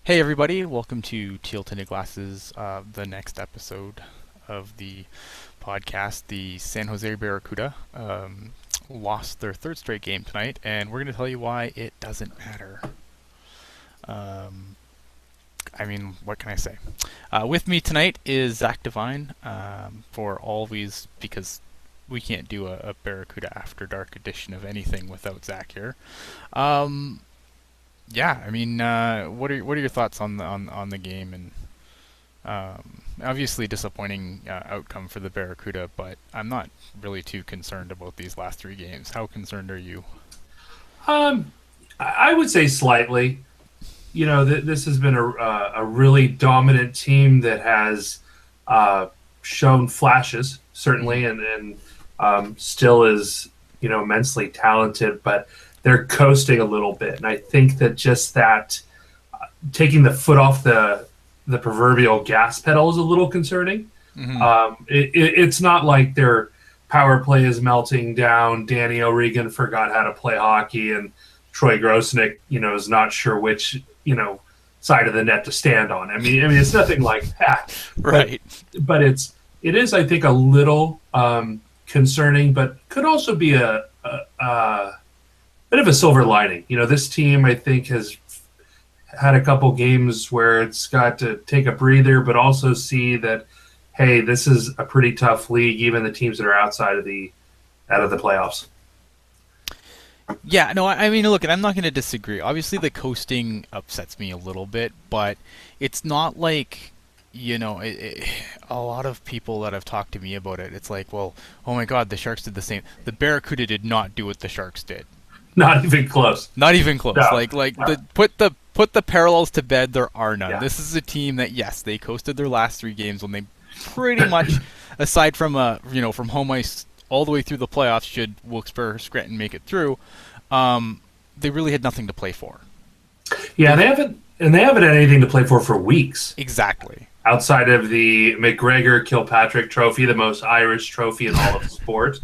Hey everybody, welcome to Teal Tinted Glasses, the next episode of the podcast. The San Jose Barracuda lost their third straight game tonight, and we're going to tell you why it doesn't matter. Um, what can I say? With me tonight is Zach Devine, for always, because we can't do a Barracuda After Dark edition of anything without Zach here. What are your thoughts on the game? And obviously disappointing outcome for the Barracuda, but I'm not really too concerned about these last three games. How concerned are you? I would say slightly. This has been a really dominant team that has shown flashes, certainly, and still is, immensely talented, but they're coasting a little bit. And I think that just that taking the foot off the proverbial gas pedal is a little concerning. It's not like their power play is melting down. Danny O'Regan forgot how to play hockey, and Troy Grosnick, is not sure which, side of the net to stand on. I mean, it's nothing like that. Right. But it is, I think, a little concerning, but could also be a bit of a silver lining. This team, I think, has had a couple games where it's got to take a breather, but also see that, hey, this is a pretty tough league, even the teams that are out of the playoffs. Yeah, no, I mean, look, I'm not going to disagree. Obviously, the coasting upsets me a little bit, but it's not like, a lot of people that have talked to me about it, it's like, well, oh my God, the Sharks did the same. The Barracuda did not do what the Sharks did. Not even close. Not even close. No. Put the parallels to bed. There are none. Yeah. This is a team that, yes, they coasted their last three games when they pretty much, aside from from home ice all the way through the playoffs, should Wilkes-Barre Scranton make it through, they really had nothing to play for. Yeah, they haven't had anything to play for weeks. Exactly. Outside of the McGregor Kilpatrick Trophy, the most Irish trophy in all of sport.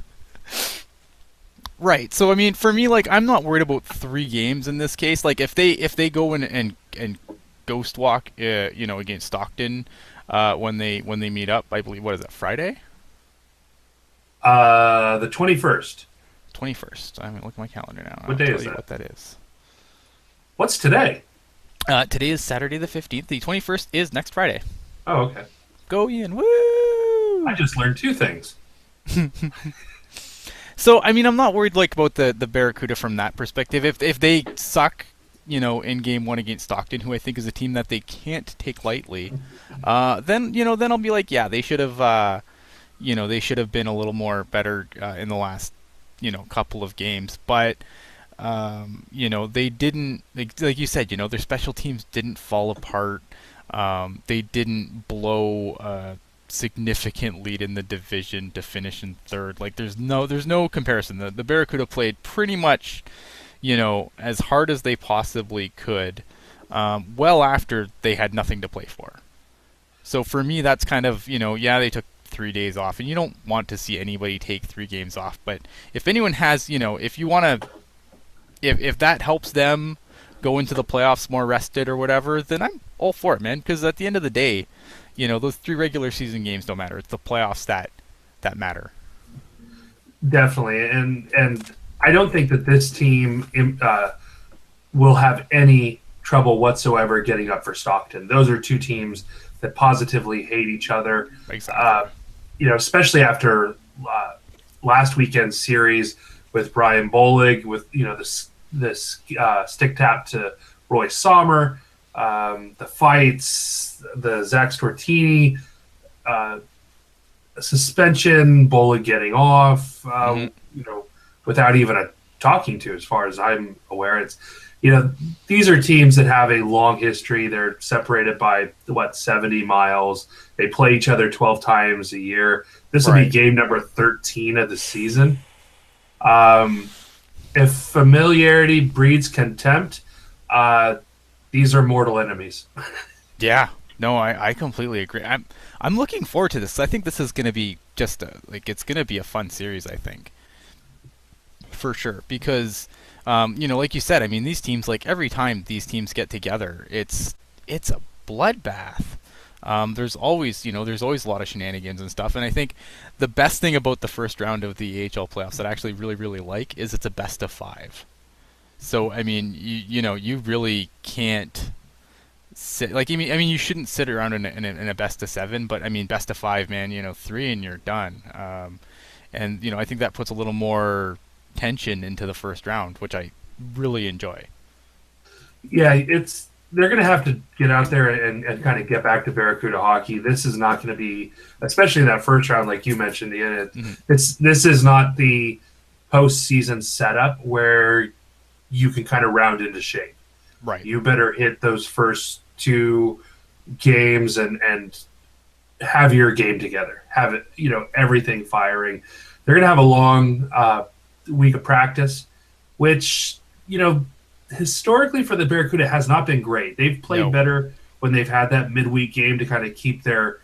Right. So I mean, for me, like, I'm not worried about three games in this case. Like, if they go in and ghost walk, against Stockton, when they meet up, I believe, what is that, Friday? The 21st. 21st. I'm gonna look at my calendar now. What day I'll is tell you that? what that is. What's today? Today is Saturday the 15th. The 21st is next Friday. Oh, okay. Go Ian! Woo! I just learned two things. So I mean, I'm not worried like about the Barracuda from that perspective. If they suck, in game one against Stockton, who I think is a team that they can't take lightly, then I'll be like, yeah, they should have, they should have been a little more better in the last, couple of games. But they didn't, like you said, their special teams didn't fall apart. They didn't blow a significant lead in the division to finish in third. Like, there's no comparison. The Barracuda played pretty much, as hard as they possibly could, well after they had nothing to play for. So for me, that's kind of, they took 3 days off, and you don't want to see anybody take 3 games off. But if anyone has, if you want to, if that helps them go into the playoffs more rested or whatever, then I'm all for it, man. Because at the end of the day, those 3 regular season games don't matter. It's the playoffs that matter. Definitely, and I don't think that this team will have any trouble whatsoever getting up for Stockton. Those are two teams that positively hate each other. Exactly. Especially after last weekend's series with Brian Bolig, with this stick tap to Roy Sommer, the fights, the Zach Stortini suspension, Bolig getting off, without even a talking to, as far as I'm aware. It's these are teams that have a long history. They're separated by 70 miles. They play each other 12 times a year. This will be game number 13 of the season. If familiarity breeds contempt, these are mortal enemies. Yeah. No, I completely agree. I'm looking forward to this. I think this is going to be just it's going to be a fun series, I think. For sure, because like you said, I mean, these teams, like, every time these teams get together, it's it's a bloodbath. There's always, there's always a lot of shenanigans and stuff. And I think the best thing about the first round of the AHL playoffs that I actually really, really like is it's a best of 5. So I mean, you really can't sit like you shouldn't sit around in a best of 7, but I mean best of 5, man. 3 and you're done. And I think that puts a little more tension into the first round, which I really enjoy. Yeah, they're going to have to get out there and kind of get back to Barracuda hockey. This is not going to be, especially in that first round, like you mentioned, Ian. This is not the postseason setup where you can kind of round into shape. Right. You better hit those first 2 games and have your game together. Have it, everything firing. They're going to have a long week of practice, which, historically for the Barracuda has not been great. They've played better when they've had that midweek game to kind of keep their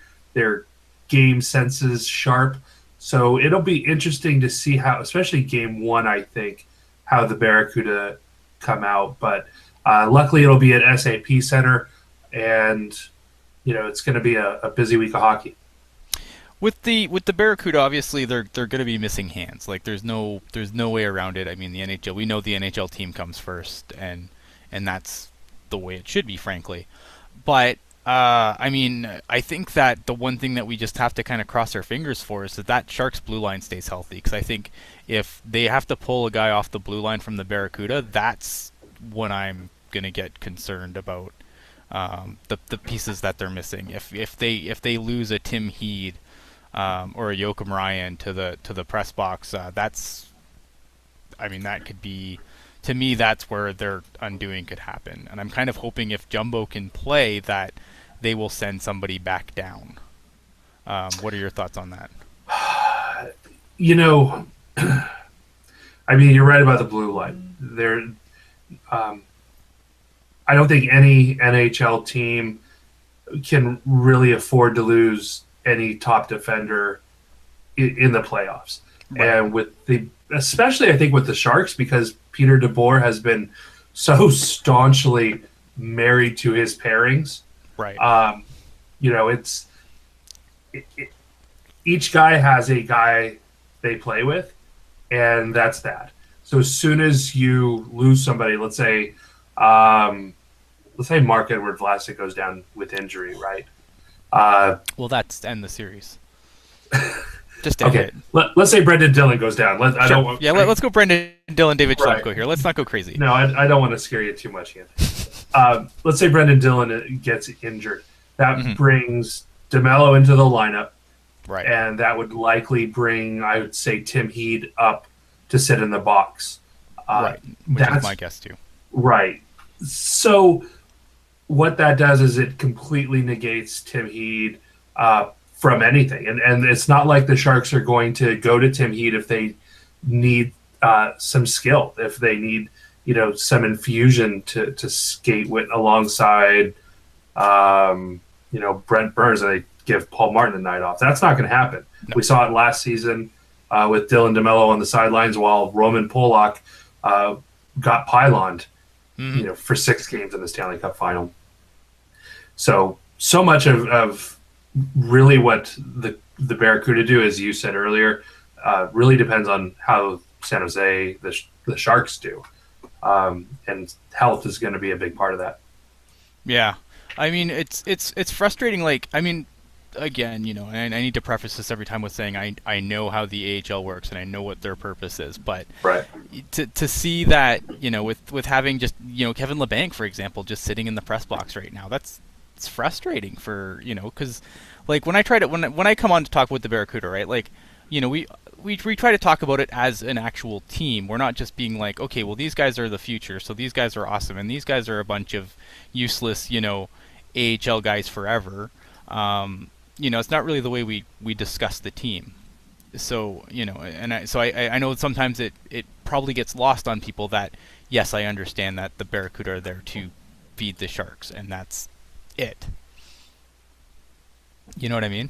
game senses sharp. So it'll be interesting to see how, especially game 1, I think, how the Barracuda come out. But luckily it'll be at SAP Center, and it's going to be a busy week of hockey. With the Barracuda, obviously they're going to be missing hands. Like there's no way around it. I mean, the NHL, we know the NHL team comes first, and that's the way it should be, frankly. But I mean, I think that the one thing that we just have to kind of cross our fingers for is that Sharks blue line stays healthy. Because I think if they have to pull a guy off the blue line from the Barracuda, that's when I'm gonna get concerned about the pieces that they're missing. If they lose a Tim Heed or a Joachim Ryan to the press box, that could be, to me, that's where their undoing could happen. And I'm kind of hoping if Jumbo can play that they will send somebody back down. What are your thoughts on that? You're right about the blue line. I don't think any NHL team can really afford to lose any top defender in the playoffs. Right. And especially I think with the Sharks, because Peter DeBoer has been so staunchly married to his pairings. Right. Each guy has a guy they play with, and that's that. So as soon as you lose somebody, let's say Mark Edward Vlasic goes down with injury, right? Well, that's end the series. Just end it. Let's say Brendan Dillon goes down. Let's go Brendan Dillon, David Schlemko here. Let's not go crazy. No, I don't want to scare you too much, Ian. Let's say Brendan Dillon gets injured. That brings DeMello into the lineup. Right. And that would likely bring, I would say, Tim Heed up to sit in the box. Right. Which is my guess, too. Right. So what that does is it completely negates Tim Heed from anything. And it's not like the Sharks are going to go to Tim Heed if they need some skill, if they need, some infusion to skate with alongside, Brent Burns, and they give Paul Martin the night off. That's not going to happen. No. We saw it last season with Dylan DeMello on the sidelines while Roman Polak got pyloned, for 6 games in the Stanley Cup final. So much of really what the Barracuda do, as you said earlier, really depends on how San Jose, the Sharks do. And health is going to be a big part of that. Yeah. I mean, it's frustrating. Like, I mean, again, and I need to preface this every time with saying I know how the AHL works and I know what their purpose is, but right. to see that, with having just, Kevin Labanc, for example, just sitting in the press box right now, it's frustrating for, because like when I come on to talk with the Barracuda, right, like, we try to talk about it as an actual team. We're not just being like, okay, well, these guys are the future, so these guys are awesome, and these guys are a bunch of useless, AHL guys forever. It's not really the way we discuss the team. So, I know sometimes it probably gets lost on people that, yes, I understand that the Barracuda are there to feed the Sharks, and that's it. You know what I mean?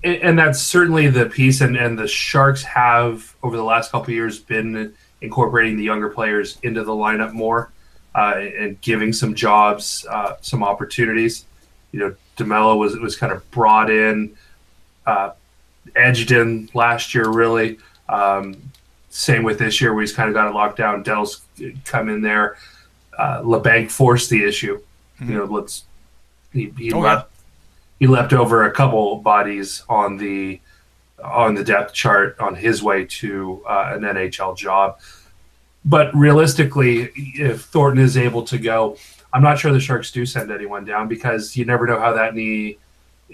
And that's certainly the piece, and the Sharks have, over the last couple of years, been incorporating the younger players into the lineup more. and giving some jobs, some opportunities. DeMello was kind of brought in, edged in last year, really. Same with this year, where he's kind of got it locked down. Dell's come in there. LeBanc forced the issue. Mm-hmm. He leapt over a couple bodies on the depth chart on his way to an NHL job. But realistically, if Thornton is able to go, I'm not sure the Sharks do send anyone down, because you never know how that knee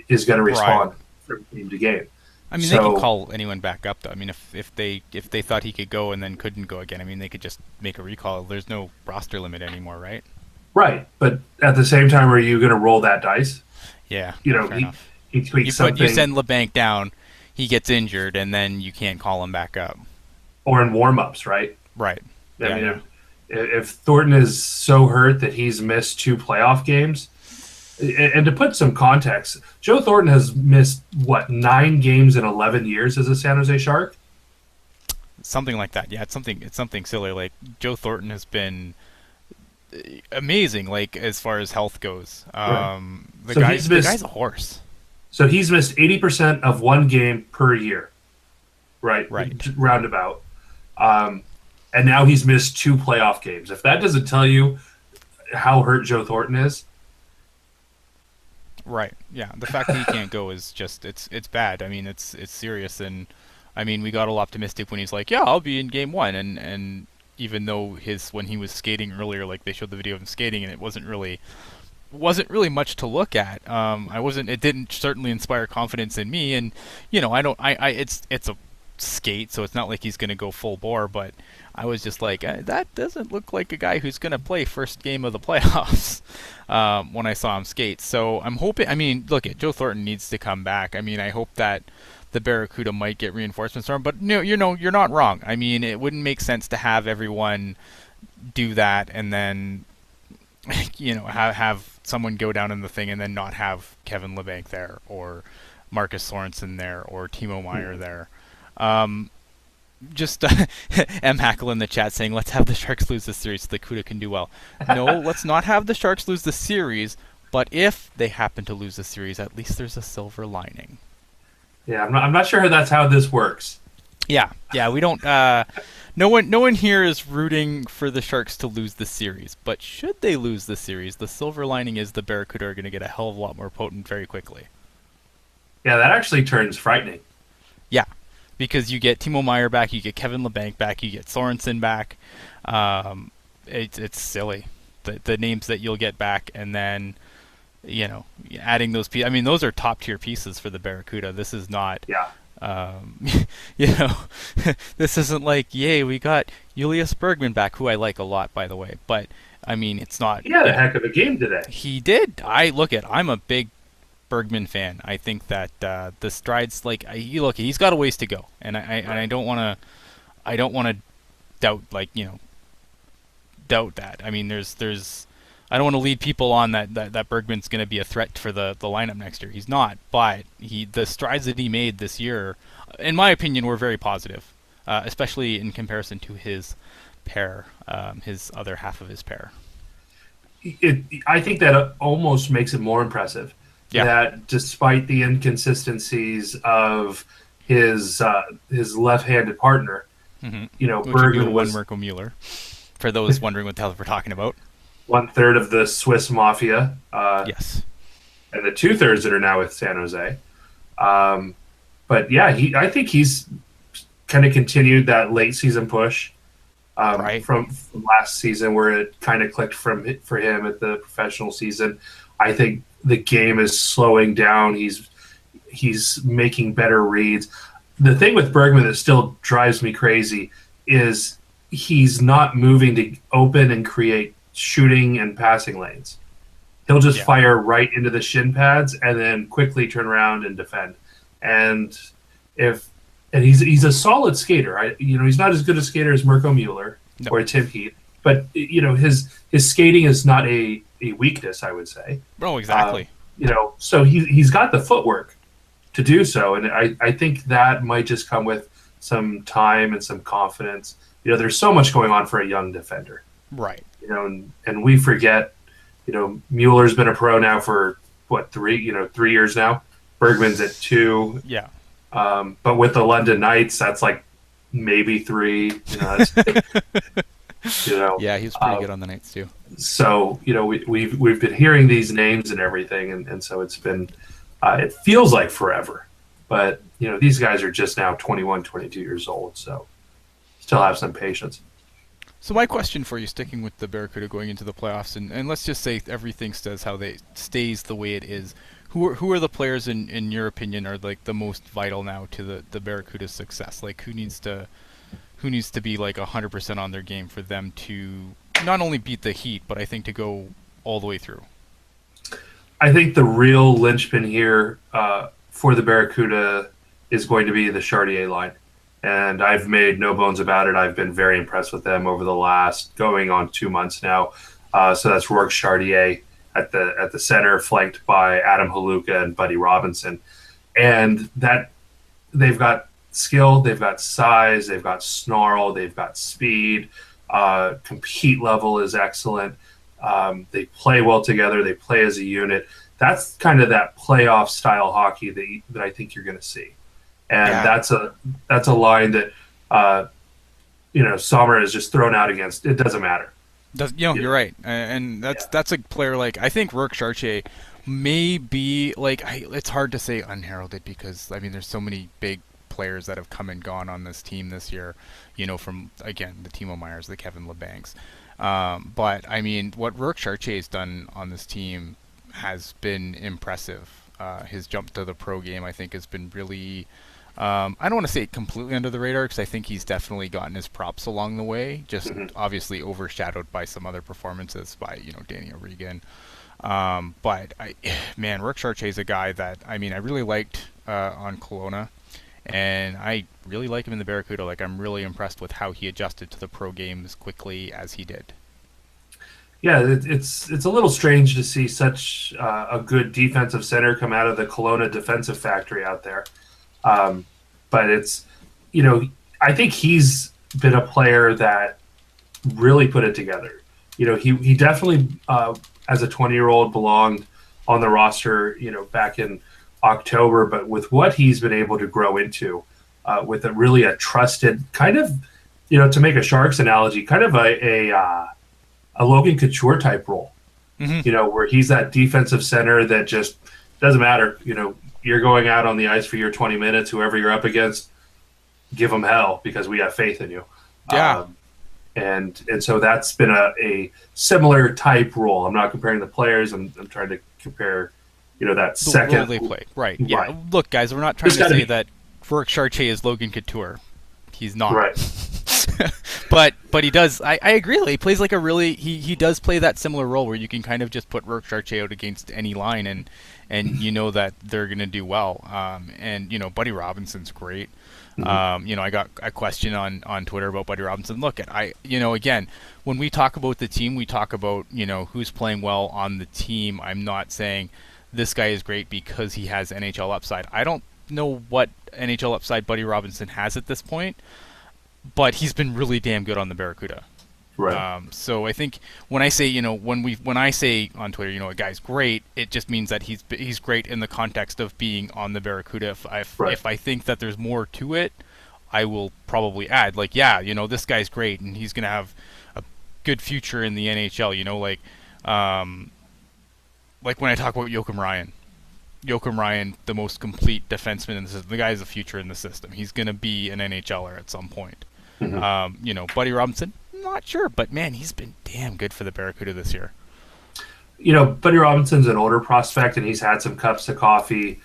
is going to respond from game to game. I mean, they can call anyone back up, though. I mean, if they thought he could go and then couldn't go again, I mean, they could just make a recall. There's no roster limit anymore, right? Right, but at the same time, are you going to roll that dice? Yeah, he tweaks something. You send LeBanc down, he gets injured, and then you can't call him back up. Or in warm-ups, right? Right. I mean, if Thornton is so hurt that he's missed 2 playoff games, and to put some context, Joe Thornton has missed, 9 games in 11 years as a San Jose Shark? Something like that. Yeah, it's something silly. Like, Joe Thornton has been amazing, like, as far as health goes. Right. The guy's a horse. So he's missed 80% of 1 game per year. Right. Roundabout. And now he's missed 2 playoff games. If that doesn't tell you how hurt Joe Thornton is. Right. Yeah. The fact that he can't go is just it's bad. I mean, it's serious. And I mean, we got all optimistic when he's like, "Yeah, I'll be in game 1." And even though when he was skating earlier, like they showed the video of him skating, and it wasn't really much to look at. It didn't certainly inspire confidence in me. And it's a skate, so it's not like he's going to go full bore, but I was just like, that doesn't look like a guy who's going to play first game of the playoffs when I saw him skate. So I'm hoping, I mean, look, Joe Thornton needs to come back. I mean, I hope that the Barracuda might get reinforcements from him, but you're not wrong. I mean, it wouldn't make sense to have everyone do that and then have someone go down in the thing and then not have Kevin LeBanc there, or Marcus Sorensen there, or Timo Meier there. Just M. Hackle in the chat saying, let's have the Sharks lose the series so the Cuda can do well. No, let's not have the Sharks lose the series, but if they happen to lose the series, at least there's a silver lining. Yeah, I'm not sure that's how this works. Yeah, we don't. No one here is rooting for the Sharks to lose the series, but should they lose the series, the silver lining is the Barracuda are going to get a hell of a lot more potent very quickly. Yeah, that actually turns frightening. Yeah. Because you get Timo Meier back, you get Kevin LeBanc back, you get Sorensen back. It's silly, the names that you'll get back, and then adding those pieces. I mean, those are top tier pieces for the Barracuda. This is not. Yeah. This isn't like, yay, we got Julius Bergman back, who I like a lot, by the way. But I mean, it's not. He had a heck of a game today. He did. I'm a big Bergman fan. I think that the strides, he's got a ways to go, and I don't want to doubt that. I mean, there's I don't want to lead people on that Bergman's going to be a threat for the lineup next year. He's not, but the strides that he made this year, in my opinion, were very positive, especially in comparison to his pair, his other half of his pair. I think that almost makes it more impressive. Yeah. That despite the inconsistencies of his left-handed partner, Which Bergman was Mirko Mueller. For those wondering what the hell we're talking about, 1/3 of the Swiss Mafia. Yes, and the 2/3 that are now with San Jose. But yeah, I think he's kind of continued that late season push from last season, where it kind of clicked for him at the professional season. I think the game is slowing down. He's making better reads. The thing with Bergman that still drives me crazy is he's not moving to open and create shooting and passing lanes. He'll just fire right into the shin pads and then quickly turn around and defend. And he's a solid skater. He's not as good a skater as Mirko Mueller or Tim Heath, but his skating is not a weakness, I would say. Oh, exactly. So he's got the footwork to do so, and I think that might just come with some time and some confidence. There's so much going on for a young defender. Right. And we forget, Mueller's been a pro now for what, 3 years now. Bergman's at 2. Yeah. But with the London Knights, that's like maybe 3. Yeah, he's pretty good on the Knights too. So we've been hearing these names and everything, and so it's been it feels like forever, but these guys are just now 21, 22 years old, so still have some patience. So my question for you, sticking with the Barracuda going into the playoffs, and let's just say everything stays the way it is. Who are the players in your opinion are like the most vital now to the Barracuda's success? Like who needs to be like 100% on their game for them to not only beat the Heat, but I think to go all the way through? I think the real linchpin here for the Barracuda is going to be the Chartier line. And I've made no bones about it. I've been very impressed with them over the last going on 2 months now. So that's Rourke Chartier at the center, flanked by Adam Haluka and Buddy Robinson. And that they've got skill, they've got size, they've got snarl, they've got speed. Compete level is excellent. They play well together. They play as a unit. That's kind of that playoff style hockey that I think you're going to see. And that's a line that Sommer is just thrown out against. It doesn't matter. You're right, and that's a player like I think Rourke Chartier may be like it's hard to say unheralded because I mean there's so many big players that have come and gone on this team this year. From again the Timo Meyers, the Kevin Labancs. But I mean what Rourke Chartier has done on this team has been impressive. His jump to the pro game I think has been really. I don't want to say completely under the radar because I think he's definitely gotten his props along the way, just obviously overshadowed by some other performances by, Danny O'Regan. But Rourke Chartier is a guy that, I really liked on Kelowna, and I really like him in the Barracuda. Like, I'm really impressed with how he adjusted to the pro game as quickly as he did. Yeah, it's a little strange to see such a good defensive center come out of the Kelowna defensive factory out there. But it's, I think he's been a player that really put it together. He definitely, as a 20-year-old, belonged on the roster, back in October. But with what he's been able to grow into, with a trusted kind of, to make a Sharks analogy, kind of a Logan Couture type role, where he's that defensive center that just doesn't matter, you're going out on the ice for your 20 minutes, whoever you're up against, give them hell because we have faith in you. Yeah. And so that's been a similar type role. I'm not comparing the players. I'm trying to compare, that the second role they play. Right. Yeah. Right. Look, guys, we're not trying to say that Rourke Chartier is Logan Couture. He's not. Right. but he does. I agree. He plays like he does play that similar role where you can kind of just put Rourke Chartier out against any line and that they're going to do well. And Buddy Robinson's great. I got a question on Twitter about Buddy Robinson. Look, again, when we talk about the team, we talk about, who's playing well on the team. I'm not saying this guy is great because he has NHL upside. I don't know what NHL upside Buddy Robinson has at this point, but he's been really damn good on the Barracuda. Right. So I think when I say, when I say on Twitter, a guy's great, it just means that he's great in the context of being on the Barracuda. If I think that there's more to it, I will probably add, this guy's great and he's going to have a good future in the NHL, like when I talk about Joakim Ryan, the most complete defenseman in the system. The guy has a future in the system. He's going to be an NHLer at some point. Buddy Robinson, not sure, but man, he's been damn good for the Barracuda this year. Buddy Robinson's an older prospect, and he's had some cups of coffee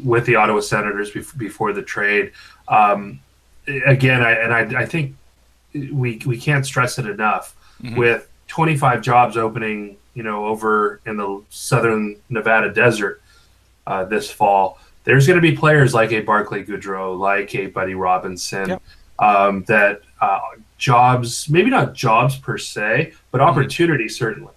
with the Ottawa Senators before the trade. Again, I think we can't stress it enough. With 25 jobs opening, over in the southern Nevada desert this fall, there's going to be players like a Barclay Goodrow, like a Buddy Robinson, that jobs, maybe not jobs per se, but opportunities certainly.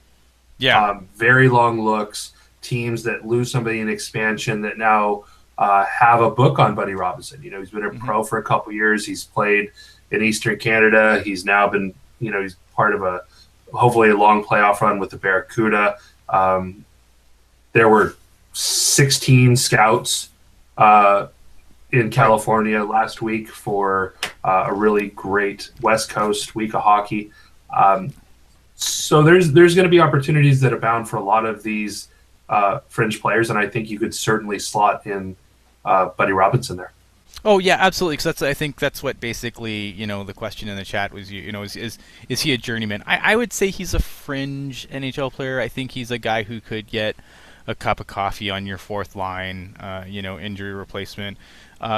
Yeah. Very long looks, teams that lose somebody in expansion that now have a book on Buddy Robinson. He's been a pro for a couple years. He's played in Eastern Canada. He's now been, he's part of hopefully a long playoff run with the Barracuda. There were 16 scouts in California last week for a really great West Coast week of hockey. So there's going to be opportunities that abound for a lot of these fringe players, and I think you could certainly slot in Buddy Robinson there. Oh yeah, absolutely. Because I think that's what basically the question in the chat was. Is he a journeyman? I would say he's a fringe NHL player. I think he's a guy who could get a cup of coffee on your fourth line. Injury replacement.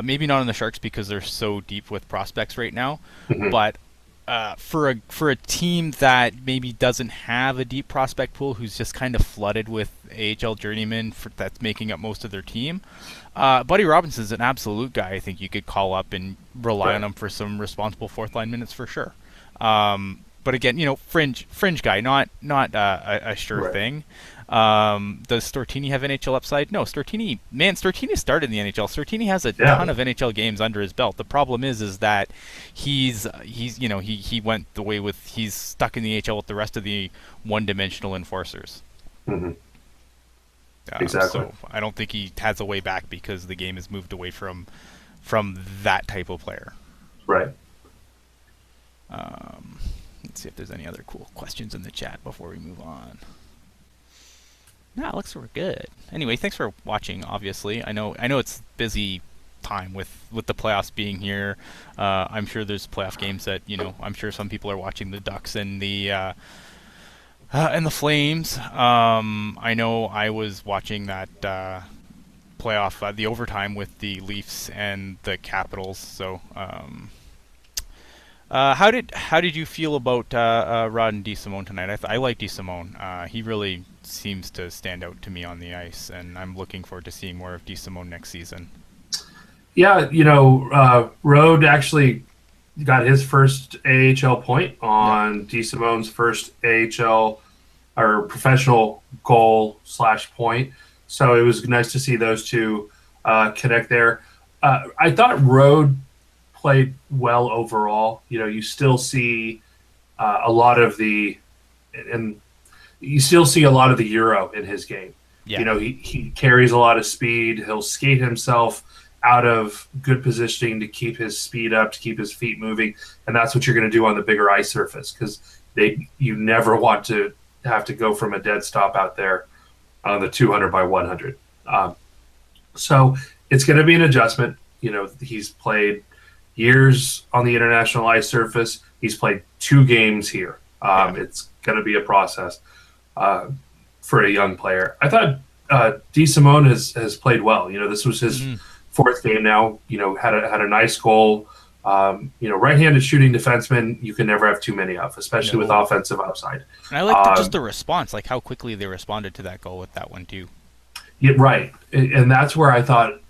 Maybe not on the Sharks because they're so deep with prospects right now, but. For a team that maybe doesn't have a deep prospect pool, who's just kind of flooded with AHL journeymen that's making up most of their team, Buddy Robinson's an absolute guy. I think you could call up and rely on him for some responsible fourth line minutes for sure. But again, fringe guy, not a sure thing. Does Stortini have NHL upside? No, Stortini started in the NHL. Stortini has a ton of NHL games under his belt. The problem is that he went the way with he's stuck in the AHL with the rest of the one-dimensional enforcers. Exactly. So I don't think he has a way back because the game has moved away from that type of player. Right. Let's see if there's any other cool questions in the chat before we move on. No, it looks we're good. Anyway, thanks for watching. Obviously, I know it's busy time with the playoffs being here. I'm sure there's playoff games that I'm sure some people are watching the Ducks and the Flames. I know I was watching that playoff, the overtime with the Leafs and the Capitals. So, how did you feel about Rod and DeSimone tonight? I like DeSimone. He really seems to stand out to me on the ice, and I'm looking forward to seeing more of DeSimone next season. Yeah, Rode actually got his first AHL point on DeSimone's first AHL or professional goal / point. So it was nice to see those two connect there. I thought Rode played well overall. You still see a lot of the Euro in his game. Yeah. He carries a lot of speed. He'll skate himself out of good positioning to keep his speed up, to keep his feet moving, and that's what you're going to do on the bigger ice surface because you never want to have to go from a dead stop out there on the 200 by 100. So it's going to be an adjustment. He's played years on the international ice surface. He's played 2 games here. It's going to be a process for a young player. I thought DeSimone has played well. This was his 4th game now. Had a nice goal. Right-handed shooting defensemen you can never have too many of, especially with offensive upside. And I like just the response, like how quickly they responded to that goal with that one too. Yeah, right. And that's where I thought,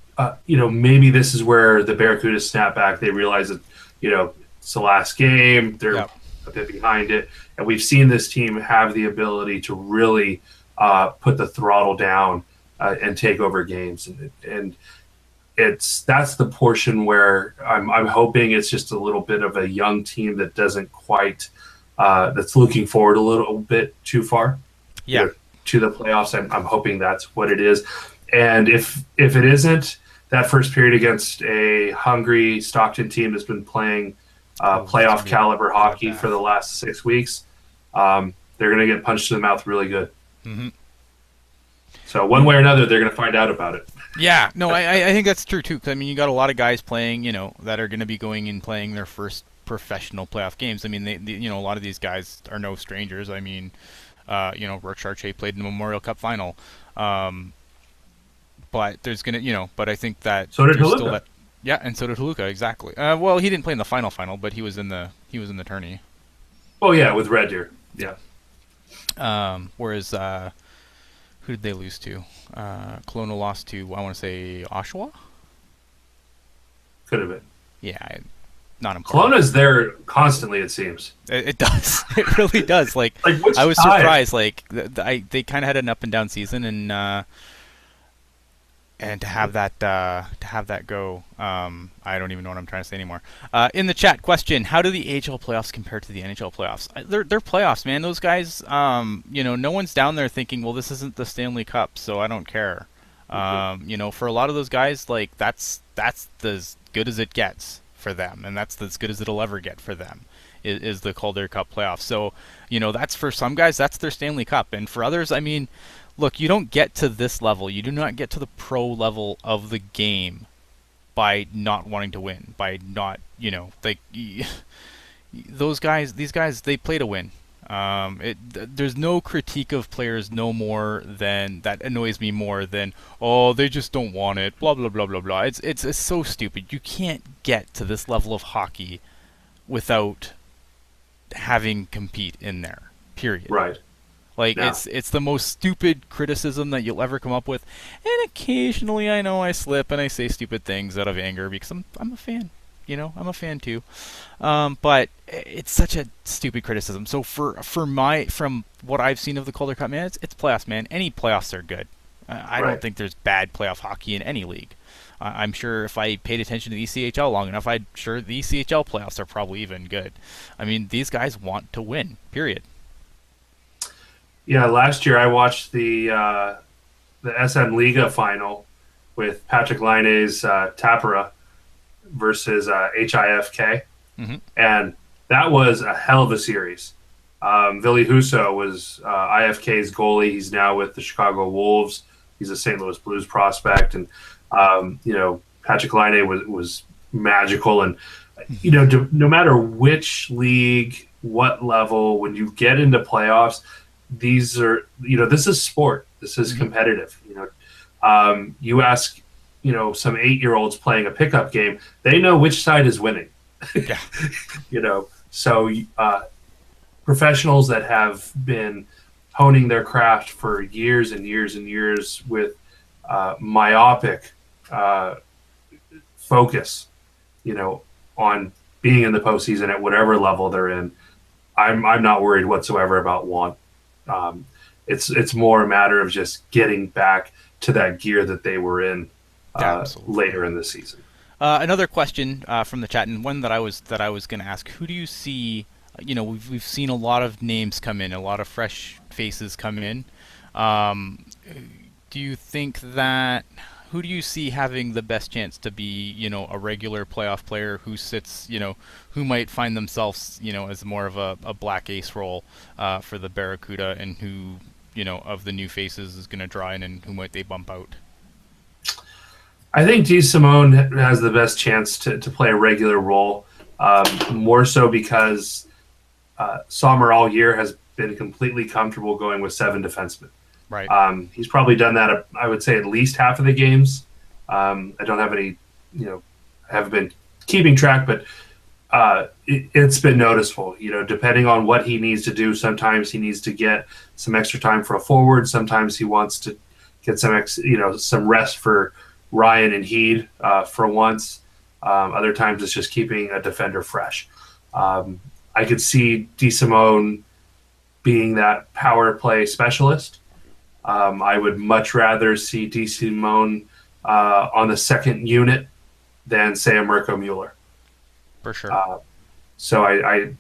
maybe this is where the Barracuda snap back. They realize that, it's the last game. They're a bit behind it. And we've seen this team have the ability to really put the throttle down and take over games. And that's the portion where I'm hoping it's just a little bit of a young team that doesn't quite that's looking forward a little bit too far to the playoffs. I'm hoping that's what it is. And if it isn't, that first period against a hungry Stockton team that's been playing playoff caliber hockey for the last 6 weeks, they're going to get punched in the mouth really good. So one way or another, they're going to find out about it. Yeah, no, I think that's true too. 'Cause, you got a lot of guys playing, that are going to be going and playing their first professional playoff games. They a lot of these guys are no strangers. Rourke Chartier played in the Memorial Cup final. But there's but I think that so did Haluka. And so did Haluka, exactly. Well, he didn't play in the final, but he was in the tourney. Oh yeah, with Red Deer. Yeah. Whereas who did they lose to? Kelowna lost to, I want to say, Oshawa? Could have been. Yeah, not important. Kelowna's there constantly, it seems. It does. It really does. I was surprised. They kind of had an up and down season, and and to have that go, I don't even know what I'm trying to say anymore. In the chat, question: how do the AHL playoffs compare to the NHL playoffs? They're playoffs, man. Those guys, no one's down there thinking, well, this isn't the Stanley Cup, so I don't care. For a lot of those guys, like that's as good as it gets for them, and that's as good as it'll ever get for them. Is the Calder Cup playoffs. So, that's for some guys, that's their Stanley Cup, and for others, I mean, look, you don't get to this level. You do not get to the pro level of the game by not wanting to win, by not, these guys, they play to win. There's no critique of players no more than that annoys me more than, oh, they just don't want it, blah blah blah blah blah. It's so stupid. You can't get to this level of hockey without having compete in there. Period. Right. Like it's the most stupid criticism that you'll ever come up with, and occasionally I know I slip and I say stupid things out of anger because I'm a fan, I'm a fan too, but it's such a stupid criticism. So from what I've seen of the Calder Cup, man, it's playoffs, man. Any playoffs are good. I don't think there's bad playoff hockey in any league. I'm sure if I paid attention to the ECHL long enough, I'm sure the ECHL playoffs are probably even good. I mean, these guys want to win. Period. Yeah, last year I watched the SM Liga final with Patrick Laine's Tappara versus HIFK, and that was a hell of a series. Ville Husso was IFK's goalie. He's now with the Chicago Wolves. He's a St. Louis Blues prospect, and Patrick Laine was magical. And no matter which league, what level, when you get into playoffs, these are this is sport. This is competitive. You ask some 8-year-olds playing a pickup game, they know which side is winning. Yeah. So professionals that have been honing their craft for years and years and years with myopic focus, on being in the postseason at whatever level they're in, I'm not worried whatsoever about one. It's more a matter of just getting back to that gear that they were in later in the season. Another question from the chat, and one that I was going to ask: who do you see? We've seen a lot of names come in, a lot of fresh faces come in. Do you think that? Who do you see having the best chance to be, a regular playoff player who sits, who might find themselves, as more of a black ace role for the Barracuda, and who, of the new faces is going to draw in, and who might they bump out? I think DeSimone has the best chance to play a regular role, more so because Sommer all year has been completely comfortable going with 7 defensemen. Right. He's probably done that, I would say, at least half of the games. I don't have any, haven't been keeping track, but it's been noticeable. Depending on what he needs to do, sometimes he needs to get some extra time for a forward. Sometimes he wants to get some rest for Ryan and Heed for once. Other times it's just keeping a defender fresh. I could see DeSimone being that power play specialist. I would much rather see DeSimone on the second unit than, say, a Mirko Mueller. For sure. So I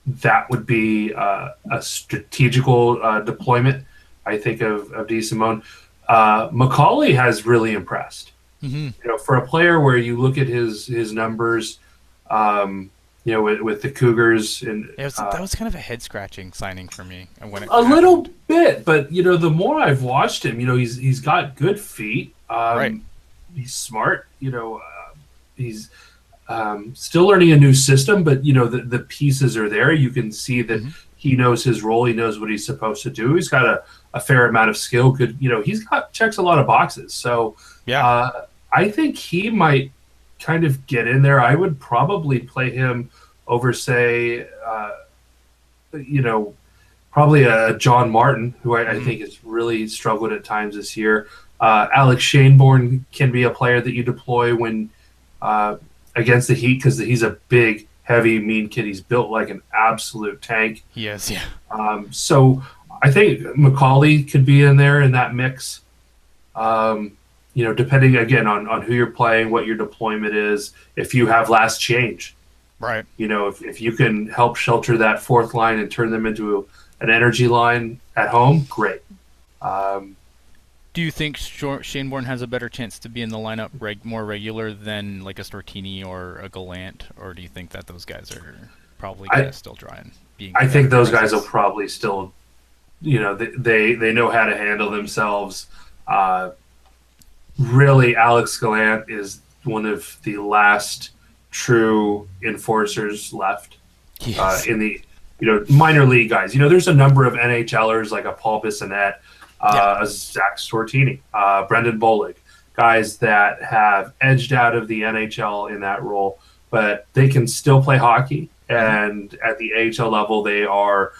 that would be a strategical deployment, I think, of DeSimone. Macaulay has really impressed. For a player where you look at his numbers, with the Cougars, and that was kind of a head scratching signing for me. When it little bit, but the more I've watched him, he's got good feet. Right. He's smart. He's still learning a new system, but the pieces are there. You can see that he knows his role. He knows what he's supposed to do. He's got a fair amount of skill. Checks a lot of boxes. So yeah, I think he might kind of get in there. I would probably play him over, say, probably a John Martin, who I think has really struggled at times this year. Alex Shaneborn can be a player that you deploy when against the Heat, because he's a big, heavy, mean kid. He's built like an absolute tank. he is, yeah. So I think Macaulay could be in there in that mix. depending again on who you're playing, what your deployment is, if you have last change, Right. if you can help shelter that fourth line and turn them into an energy line at home, great. Um, Do you think Shane Bourne has a better chance to be in the lineup more regular than like a Stortini or a Gallant, or do you think that those guys are probably gonna still try and being? I think those guys will probably still, they know how to handle themselves. Really, Alex Gallant is one of the last true enforcers left Yes. in the minor league guys. There's a number of NHLers like a Paul Bissonnette, a Zach Stortini, Brendan Bollig, guys that have edged out of the NHL in that role, but they can still play hockey. And at the AHL level, they are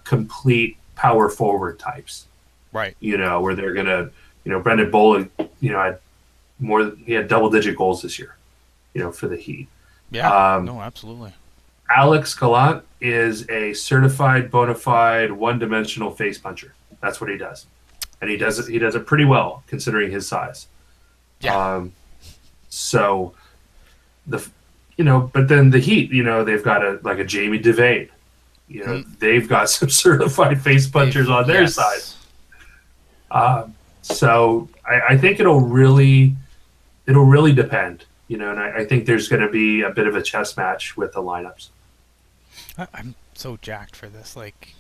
complete power forward types. Right. Where they're gonna, Brendan Bollig, he had double-digit goals this year, for the Heat. Yeah. No, absolutely. Alex Gallant is a certified, bona fide, one-dimensional face puncher. That's what he does, and he does it pretty well considering his size. Yeah. So but then the Heat, they've got a Jamie Devane. They've got some certified face punchers on their side. So I think it'll really depend, and I think there's going to be a bit of a chess match with the lineups. I'm so jacked for this. Like,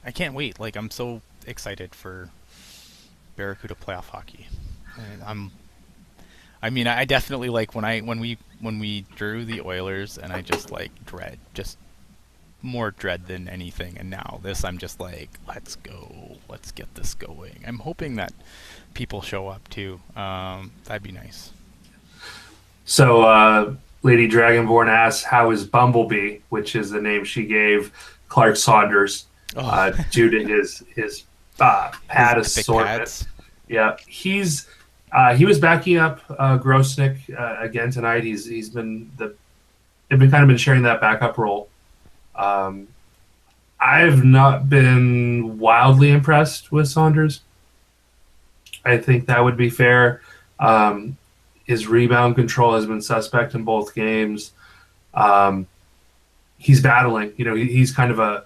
I can't wait. Like, I'm so excited for Barracuda playoff hockey. I definitely like when we drew the Oilers, and I just like just more dread than anything. And now this, I'm just like, let's go, let's get this going. I'm hoping that people show up too. That'd be nice. So, Lady Dragonborn asks, how is Bumblebee, which is the name she gave Clark Saunders, due to his pad assortment. Yeah, he was backing up Grosnick again tonight. They've been sharing that backup role. I've not been wildly impressed with Saunders. I think that would be fair. His rebound control has been suspect in both games. He's battling. He's kind of a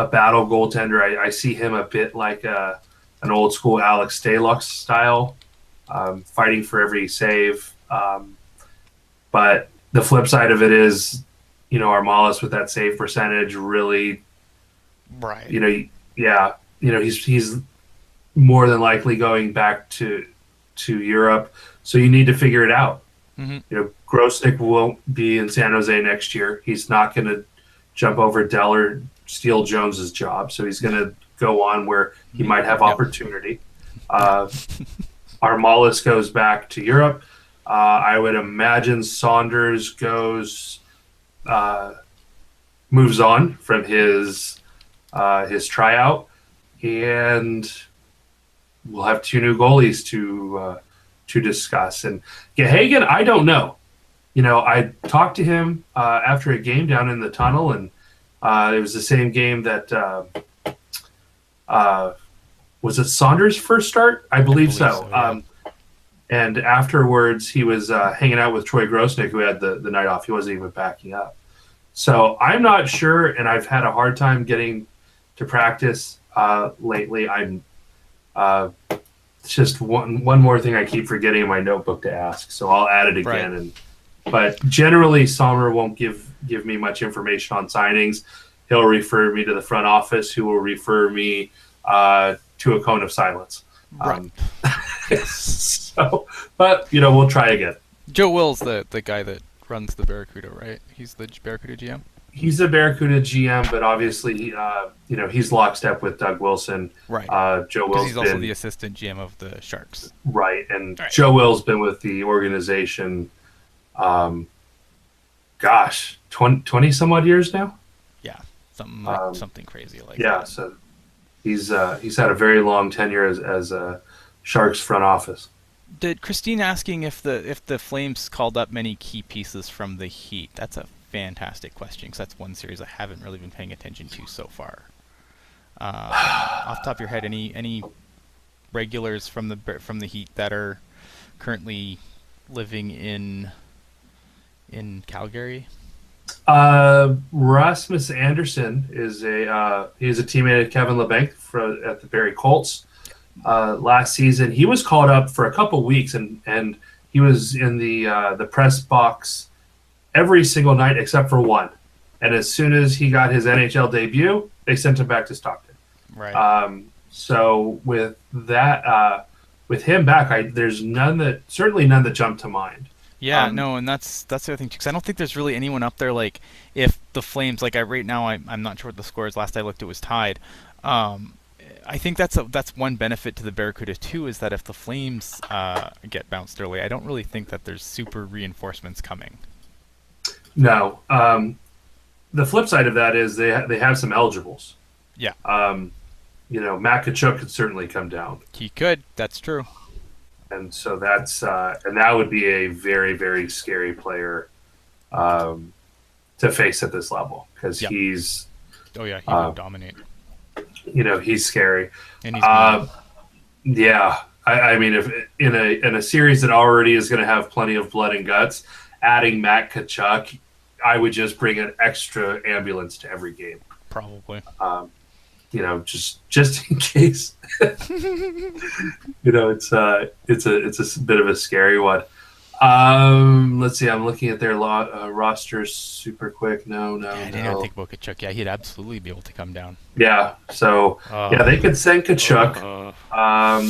battle goaltender. I see him a bit like an old school Alex Stalock style, fighting for every save. But the flip side of it is, Armalis with that save percentage really, right. He's more than likely going back to Europe. So you need to figure it out. Mm-hmm. Grosnick won't be in San Jose next year. He's not going to jump over Dell or steal Jones's job. So he's going to go on where he might have opportunity. Armalis goes back to Europe. I would imagine Saunders moves on from his tryout, and we'll have two new goalies to discuss. And Gehagen, I don't know. I talked to him after a game down in the tunnel, and it was the same game that was it Saunders' first start? I believe so. Yeah. And afterwards, he was hanging out with Troy Grosnick, who had the night off. He wasn't even backing up. So I'm not sure, and I've had a hard time getting to practice lately. It's just one more thing I keep forgetting in my notebook to ask, so I'll add it again. Right. But generally, Sommer won't give me much information on signings. He'll refer me to the front office, who will refer me to a cone of silence. Right. But we'll try again. Joe Will's the guy that runs the Barracuda, right? He's the Barracuda GM. He's a Barracuda GM, but obviously, he's lockstep with Doug Wilson. Right. Joe Will's he's also the assistant GM of the Sharks. Right, and right. Joe Will's been with the organization, 20 some odd years now. Yeah, something crazy like that. Yeah, so he's had a very long tenure as a Sharks front office. Did Christine asking if the Flames called up many key pieces from the Heat? That's a fantastic question, because that's one series I haven't really been paying attention to so far. Off the top of your head, any regulars from the Heat that are currently living in Calgary. Rasmus Anderson is he's a teammate of Kevin LeBanc at the Barrie Colts. Last season, he was called up for a couple weeks, and he was in the press box every single night except for one. And as soon as he got his NHL debut, they sent him back to Stockton. Right. So with that, with him back, there's certainly none that jump to mind. Yeah, no, and that's the other thing too, because I don't think there's really anyone up there. Like, if the Flames, like right now, I'm not sure what the score is. Last I looked, it was tied. I think that's one benefit to the Barracuda too, is that if the Flames get bounced early, I don't really think that there's super reinforcements coming. No. The flip side of that is they have some eligibles. Yeah. Matt Tkachuk could certainly come down. He could. That's true. And so that would be a very, very scary player to face at this level, because he's. Oh yeah, he would dominate. He's scary. And he's yeah. I mean, if in a series that already is going to have plenty of blood and guts, adding Matt Tkachuk, I would just bring an extra ambulance to every game. Probably. Just in case. It's a bit of a scary one. Let's see. I'm looking at their rosters super quick. No. I didn't think about Tkachuk. Yeah, he'd absolutely be able to come down. Yeah. So they could send Tkachuk.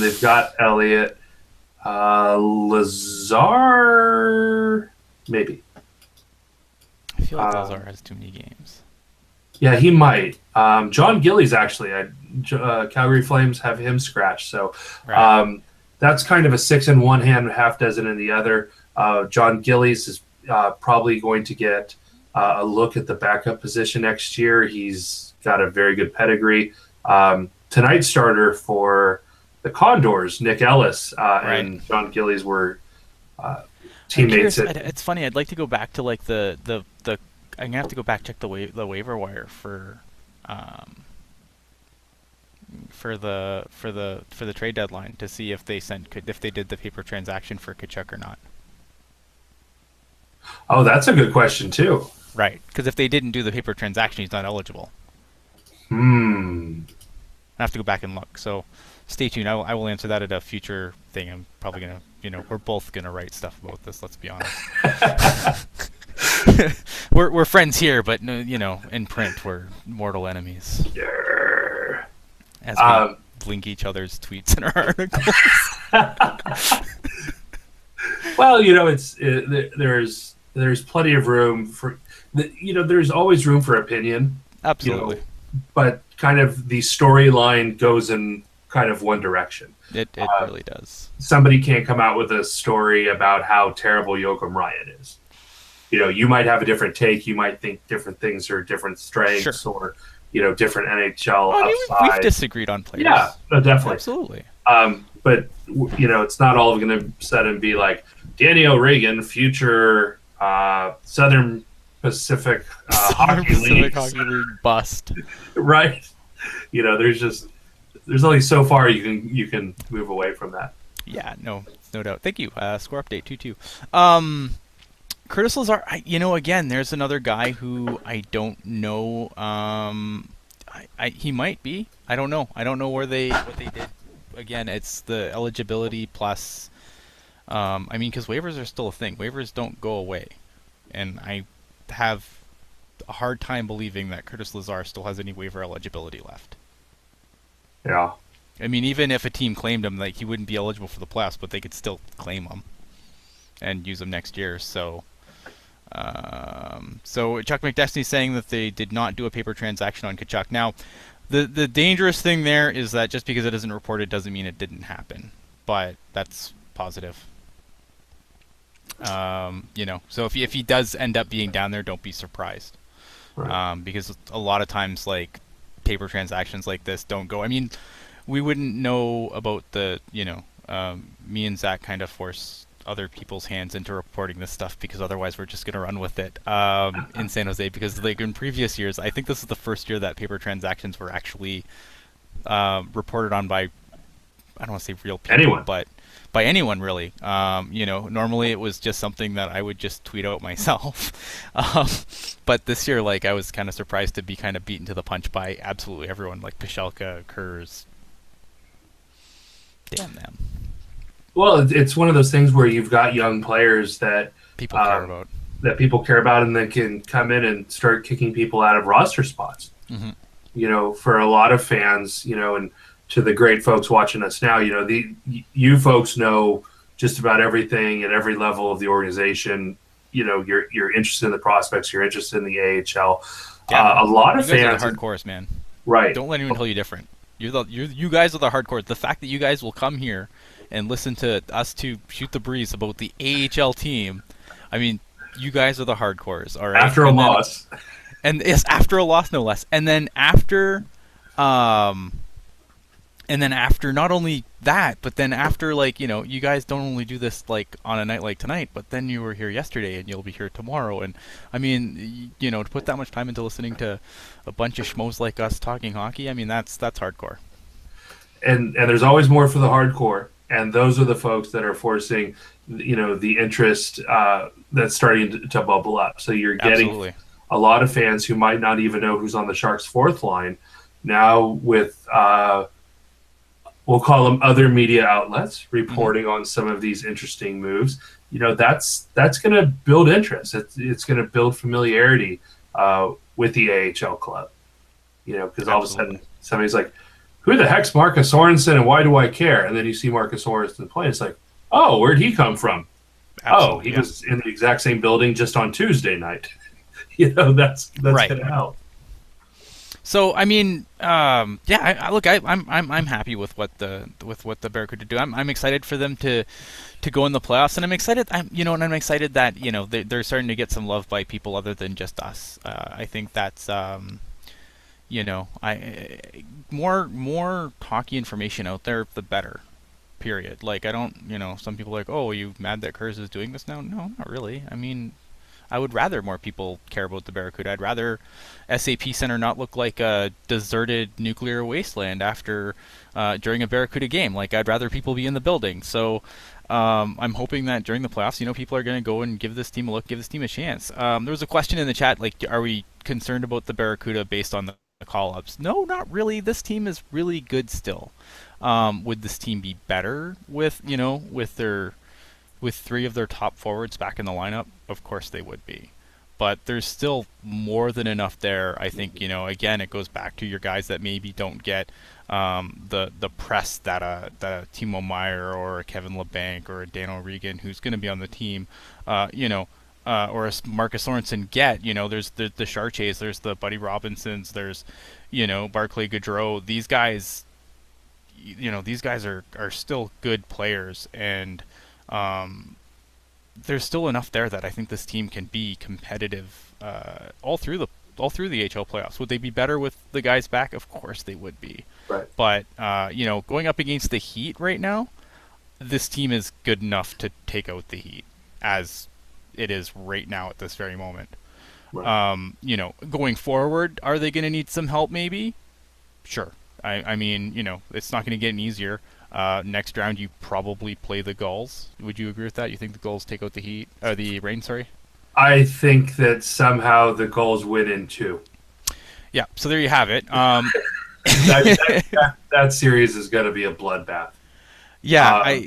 They've got Elliott, Lazar, maybe. I feel like Lazar has too many games. Yeah, he might. John Gillies, actually. Calgary Flames have him scratched. So that's kind of a 6 in one hand, half dozen in the other. John Gillies is probably going to get a look at the backup position next year. He's got a very good pedigree. Tonight's starter for the Condors, Nick Ellis, and John Gillies were teammates. It's funny. I'd like to go back to like the I'm gonna have to go back check the waiver wire for the trade deadline to see if they did the paper transaction for Tkachuk or not. Oh, that's a good question too. Right, because if they didn't do the paper transaction, he's not eligible. I have to go back and look. So stay tuned. I will answer that at a future thing. I'm probably gonna, we're both gonna write stuff about this. Let's be honest. we're friends here, but in print we're mortal enemies. Yeah. As we link each other's tweets in our articles. Well, there's plenty of room for there's always room for opinion. Absolutely. But kind of the storyline goes in kind of one direction. It really does. Somebody can't come out with a story about how terrible Joachim Ryan is. You might have a different take. You might think different things are different strengths, or different NHL upside. We've disagreed on players. Yeah, no, definitely, absolutely. But it's not all going to set and be like Danny O'Regan, future Southern Pacific Hockey League bust. Right. There's only so far you can move away from that. Yeah, no doubt. Thank you. Score update 2-2. Curtis Lazar, again, there's another guy who I don't know. He might be. I don't know. I don't know what they did. Again, it's the eligibility plus. Because waivers are still a thing. Waivers don't go away, and I have a hard time believing that Curtis Lazar still has any waiver eligibility left. Yeah. Even if a team claimed him, he wouldn't be eligible for the playoffs, but they could still claim him and use him next year. So Chuck McDesney's saying that they did not do a paper transaction on Tkachuk. Now, the dangerous thing there is that just because it isn't reported doesn't mean it didn't happen, but that's positive. So if he does end up being down there, don't be surprised, because a lot of times paper transactions like this don't go. We wouldn't know about the me and Zach kind of force other people's hands into reporting this stuff, because otherwise we're just going to run with it in San Jose, because in previous years, I think this is the first year that paper transactions were actually reported on by I don't want to say real people, Anyone. but by anyone really. Normally it was just something that I would just tweet out myself. um, but this year, like, I was kind of surprised to be kind of beaten to the punch by absolutely everyone, like Pashelka, Kurz. Damn them. Well, it's one of those things where you've got young players People care about. that people care about, and that can come in and start kicking people out of roster spots. Hmm. For a lot of fans, and to the great folks watching us now, you folks know just about everything at every level of the organization. You're interested in the prospects, you're interested in the AHL. Yeah, A lot of you guys fans, are the hardcores, man. right? Don't let anyone tell you different. You guys are the hardcore. The fact that you guys will come here and listen to us to shoot the breeze about the AHL team, I mean, you guys are the hardcores, all right? After a loss, and yes, after a loss, no less. And then after not only that, but then after, like, you guys don't only do this like on a night like tonight, but then you were here yesterday and you'll be here tomorrow. And I mean, to put that much time into listening to a bunch of schmoes like us talking hockey, I mean, that's hardcore. and there's always more for the hardcore, and those are the folks that are forcing, the interest that's starting to bubble up. So you're getting Absolutely. a lot of fans who might not even know who's on the Sharks' fourth line now with we'll call them other media outlets reporting on some of these interesting moves. That's going to build interest. It's going to build familiarity with the AHL club. Because all of a sudden somebody's like, who the heck's Marcus Sorensen and why do I care? And then you see Marcus Sorensen play. It's like, oh, where'd he come from? Absolutely, He was in the exact same building just on Tuesday night. That's right. going to help. So I mean, I'm happy with what the Barracuda do. I'm excited for them to go in the playoffs, and I'm excited. I'm excited that they're starting to get some love by people other than just us. I think that's more hockey information out there, the better. Period. Like, I don't, some people are like, oh, are you mad that Kurz is doing this now? No, not really. I mean, I would rather more people care about the Barracuda. I'd rather SAP Center not look like a deserted nuclear wasteland during a Barracuda game. Like, I'd rather people be in the building. So I'm hoping that during the playoffs, people are going to go and give this team a look, give this team a chance. There was a question in the chat, like, are we concerned about the Barracuda based on the call-ups? No, not really. This team is really good still. Would this team be better with three of their top forwards back in the lineup? Of course they would be. But there's still more than enough there. I think, again, it goes back to your guys that maybe don't get the press that a Timo Meyer or a Kevin LeBanc or a Dan O'Regan, who's going to be on the team, or a Marcus Sorensen get. There's the Chartiers, there's the Buddy Robinsons, there's, Barclay Gaudreau. These guys, these guys are still good players, and there's still enough there that I think this team can be competitive all through the HL playoffs. Would they be better with the guys back? Of course they would be. Right. But going up against the Heat right now, this team is good enough to take out the Heat as it is right now at this very moment. Right. Going forward, are they going to need some help? Maybe. Sure. I mean, it's not going to get any easier. Next round, you probably play the Gulls. Would you agree with that? You think the Gulls take out the Heat, or the Reign? Sorry. I think that somehow the Gulls win in 2. Yeah. So there you have it. That series is going to be a bloodbath. Yeah.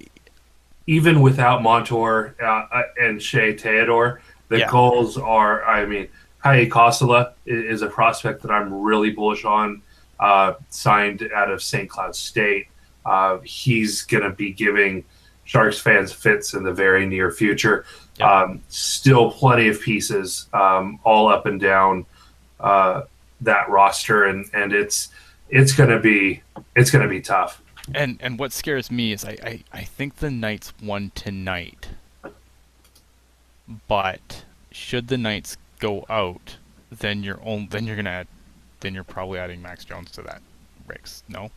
Even without Montour and Shea Theodore, the Gulls are. I mean, Kai Kosala is a prospect that I'm really bullish on. Signed out of St. Cloud State. He's going to be giving Sharks fans fits in the very near future. Yep. Still plenty of pieces all up and down that roster, and it's going to be tough. And what scares me is I think the Knights won tonight, but should the Knights go out, then you're probably adding Max Jones to that mix. No.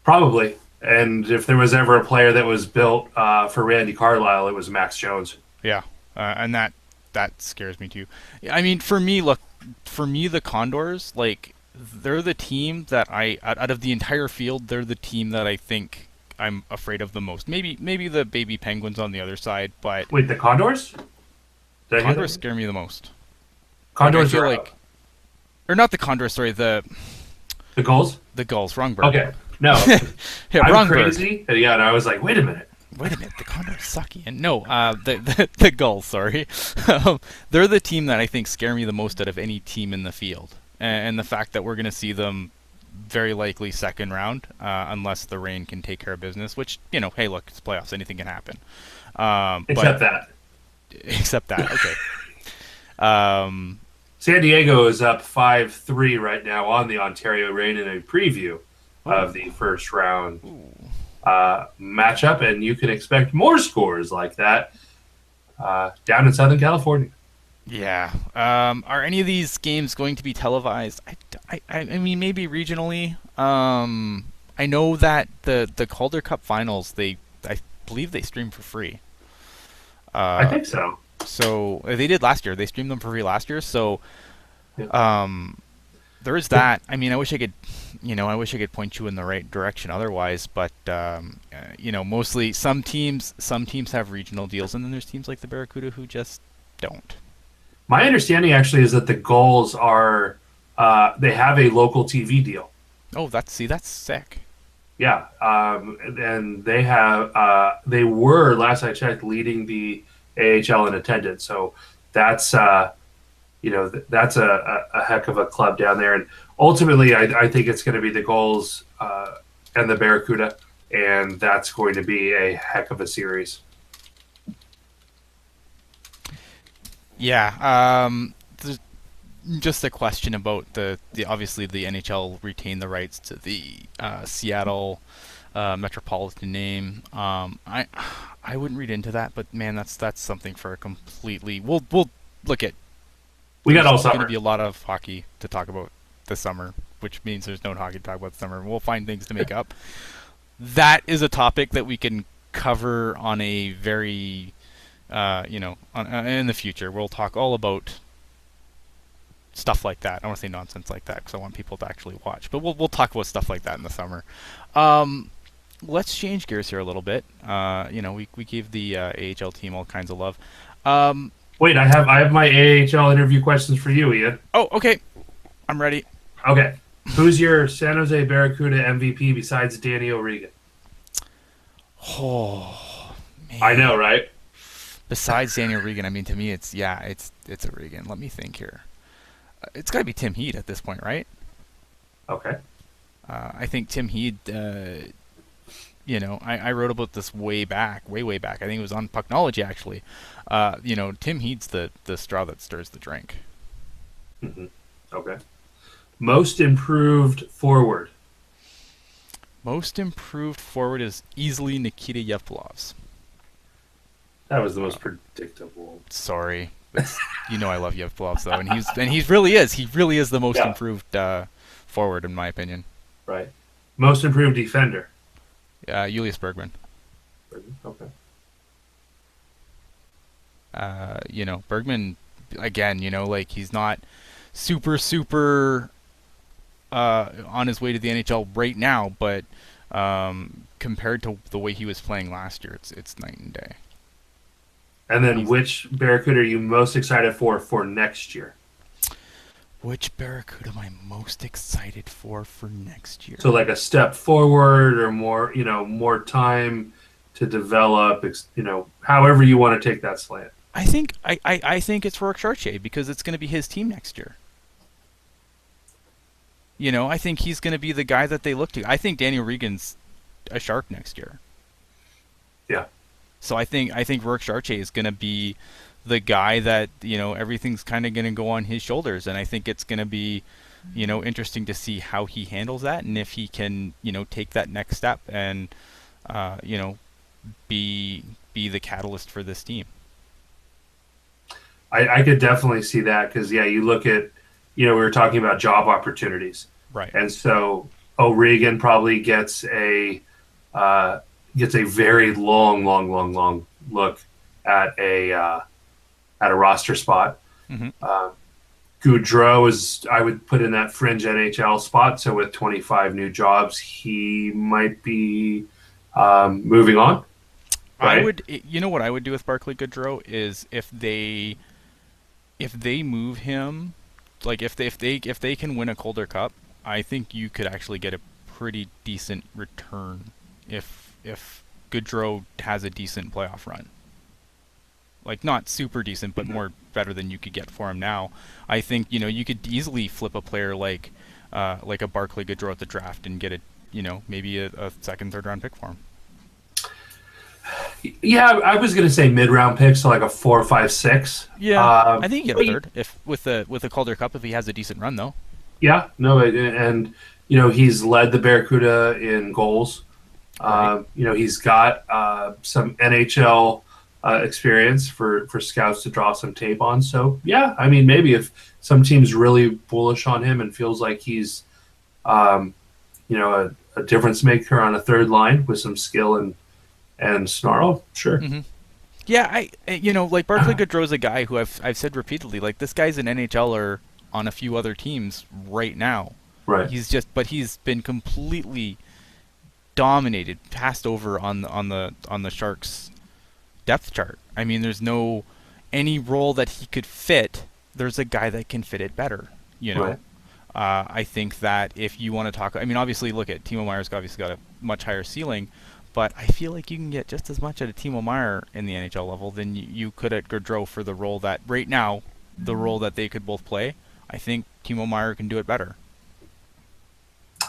Probably. And if there was ever a player that was built for Randy Carlyle, it was Max Jones. Yeah, and that scares me too. I mean, for me, the Condors, like, they're the team that out of the entire field, they're the team that I think I'm afraid of the most. Maybe the baby Penguins on the other side, but Wait, the Condors? Did I hear Condors that? scare me the most. Like I Condors feel are like, or not the Condors, sorry, the Gulls. the Gulls. Wrong bird. Okay, no, Yeah, I'm wrong bird. crazy. Yeah, and I was like, wait a minute. Wait a minute, the Condors suck, Ian. No, the Gulls, sorry. They're the team that I think scare me the most out of any team in the field. And the fact that we're going to see them very likely second round, unless the Rain can take care of business, which, hey, look, it's playoffs, anything can happen. Except But that except that, okay. Um, San Diego is up 5-3 right now on the Ontario Reign in a preview of the first round matchup, and you can expect more scores like that down in Southern California. yeah. Are any of these games going to be televised? I mean, maybe regionally. I know that the Calder Cup finals, I believe they stream for free. I think so. So they did last year. They streamed them for free last year. So Yeah. there is that. I mean, I wish I could point you in the right direction otherwise. But mostly some teams have regional deals, and then there's teams like the Barracuda who just don't. My understanding actually is that the Gulls are they have a local TV deal. Oh, that's sick. Yeah, and they were, last I checked, leading the AHL in attendance. So that's that's a heck of a club down there. And ultimately, I think it's going to be the Gulls and the Barracuda, and that's going to be a heck of a series. Yeah. There's just a question about the obviously the NHL retained the rights to the Seattle metropolitan name. I wouldn't read into that, but man, that's something for a completely. We'll look at. We got all There's going to summer. be a lot of hockey to talk about this summer, which means there's no hockey to talk about this summer. We'll find things to make up. That is a topic that we can cover on a very, in the future. We'll talk all about stuff like that. I don't want to say nonsense like that because I want people to actually watch. But we'll talk about stuff like that in the summer. Let's change gears here a little bit. We gave the AHL team all kinds of love. Wait, I have my AHL interview questions for you, Ian. Oh, okay. I'm ready. Okay, who's your San Jose Barracuda MVP besides Danny O'Regan? Oh, man. I know, right? Besides Daniel Regan, I mean, to me, it's O'Regan. Let me think here. It's got to be Tim Heed at this point, right? Okay. I think Tim Heed. I wrote about this way back. I think it was on Pucknology actually. Tim Heed's the straw that stirs the drink. Mm-hmm. Okay. Most improved forward. Most improved forward is easily Nikita Yevlov's. That was the most predictable. Sorry, I love Yevlov's though, and he really is the most improved forward in my opinion. Right. Most improved defender. Julius Bergman. Okay. Bergman again. He's not super on his way to the NHL right now, but compared to the way he was playing last year, it's night and day. And then, which Barracuda are you most excited for next year? Which Barracuda am I most excited for next year? So, like a step forward, or more time to develop. However you want to take that slant. I think it's Rourke Chartier because it's going to be his team next year. I think he's going to be the guy that they look to. I think Daniel Regan's a Shark next year. Yeah. So I think Rourke Chartier is going to be the guy that everything's kind of going to go on his shoulders, and I think it's going to be interesting to see how he handles that and if he can take that next step and be the catalyst for this team. I could definitely see that because you look at we were talking about job opportunities, right? And so O'Regan probably gets a very long look at a roster spot. Mm-hmm. Goudreau is, I would put in that fringe NHL spot. So with 25 new jobs, he might be Moving on, I right? would, you know what I would do with Barclay Goodrow is if they move him, like if they can win a Calder Cup, I think you could actually get a pretty decent return if Goodrow has a decent playoff run. Like not super decent, but more better than you could get for him now. I think you could easily flip a player like a Barclay Goodrow at the draft and get maybe a second, third round pick for him. Yeah, I was going to say mid-round picks, so like a 4, 5, 6. Yeah, I think you get a third if with the Calder Cup if he has a decent run though. Yeah, no, and he's led the Barracuda in goals. Right. He's got some NHL experience for scouts to draw some tape on. So yeah, I mean maybe if some team's really bullish on him and feels like he's um, a difference maker on a third line with some skill and snarl, sure. Mm-hmm. Yeah, like Barclay Goodrow's a guy who I've said repeatedly, like this guy's an NHLer on a few other teams right now. Right. But he's been completely dominated, passed over on the Sharks depth chart. I mean, there's no any role that he could fit. There's a guy that can fit it better. Right. I think that if you want to talk, I mean, obviously, look at Timo Meier's obviously got a much higher ceiling, but I feel like you can get just as much at a Timo Meier in the NHL level than you could at Gaudreau for the role that right now, the role that they could both play. I think Timo Meier can do it better.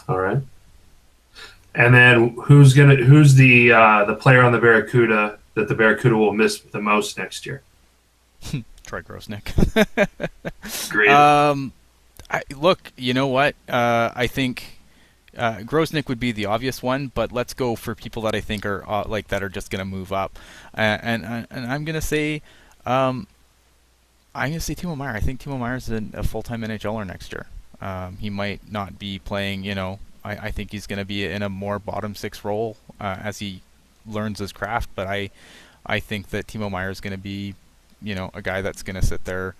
All right. And then who's the player on the Barracuda that the Barracuda will miss the most next year? Troy Grosnick. Great. Look, you know what? I think Grosnick would be the obvious one, but let's go for people that I think are that are just going to move up. And I'm going to say Timo Meier. I think Timo Meier is a full-time NHLer next year. He might not be playing. I think he's going to be in a more bottom six role as he learns his craft. But I think that Timo Meier is going to be, a guy that's going to sit there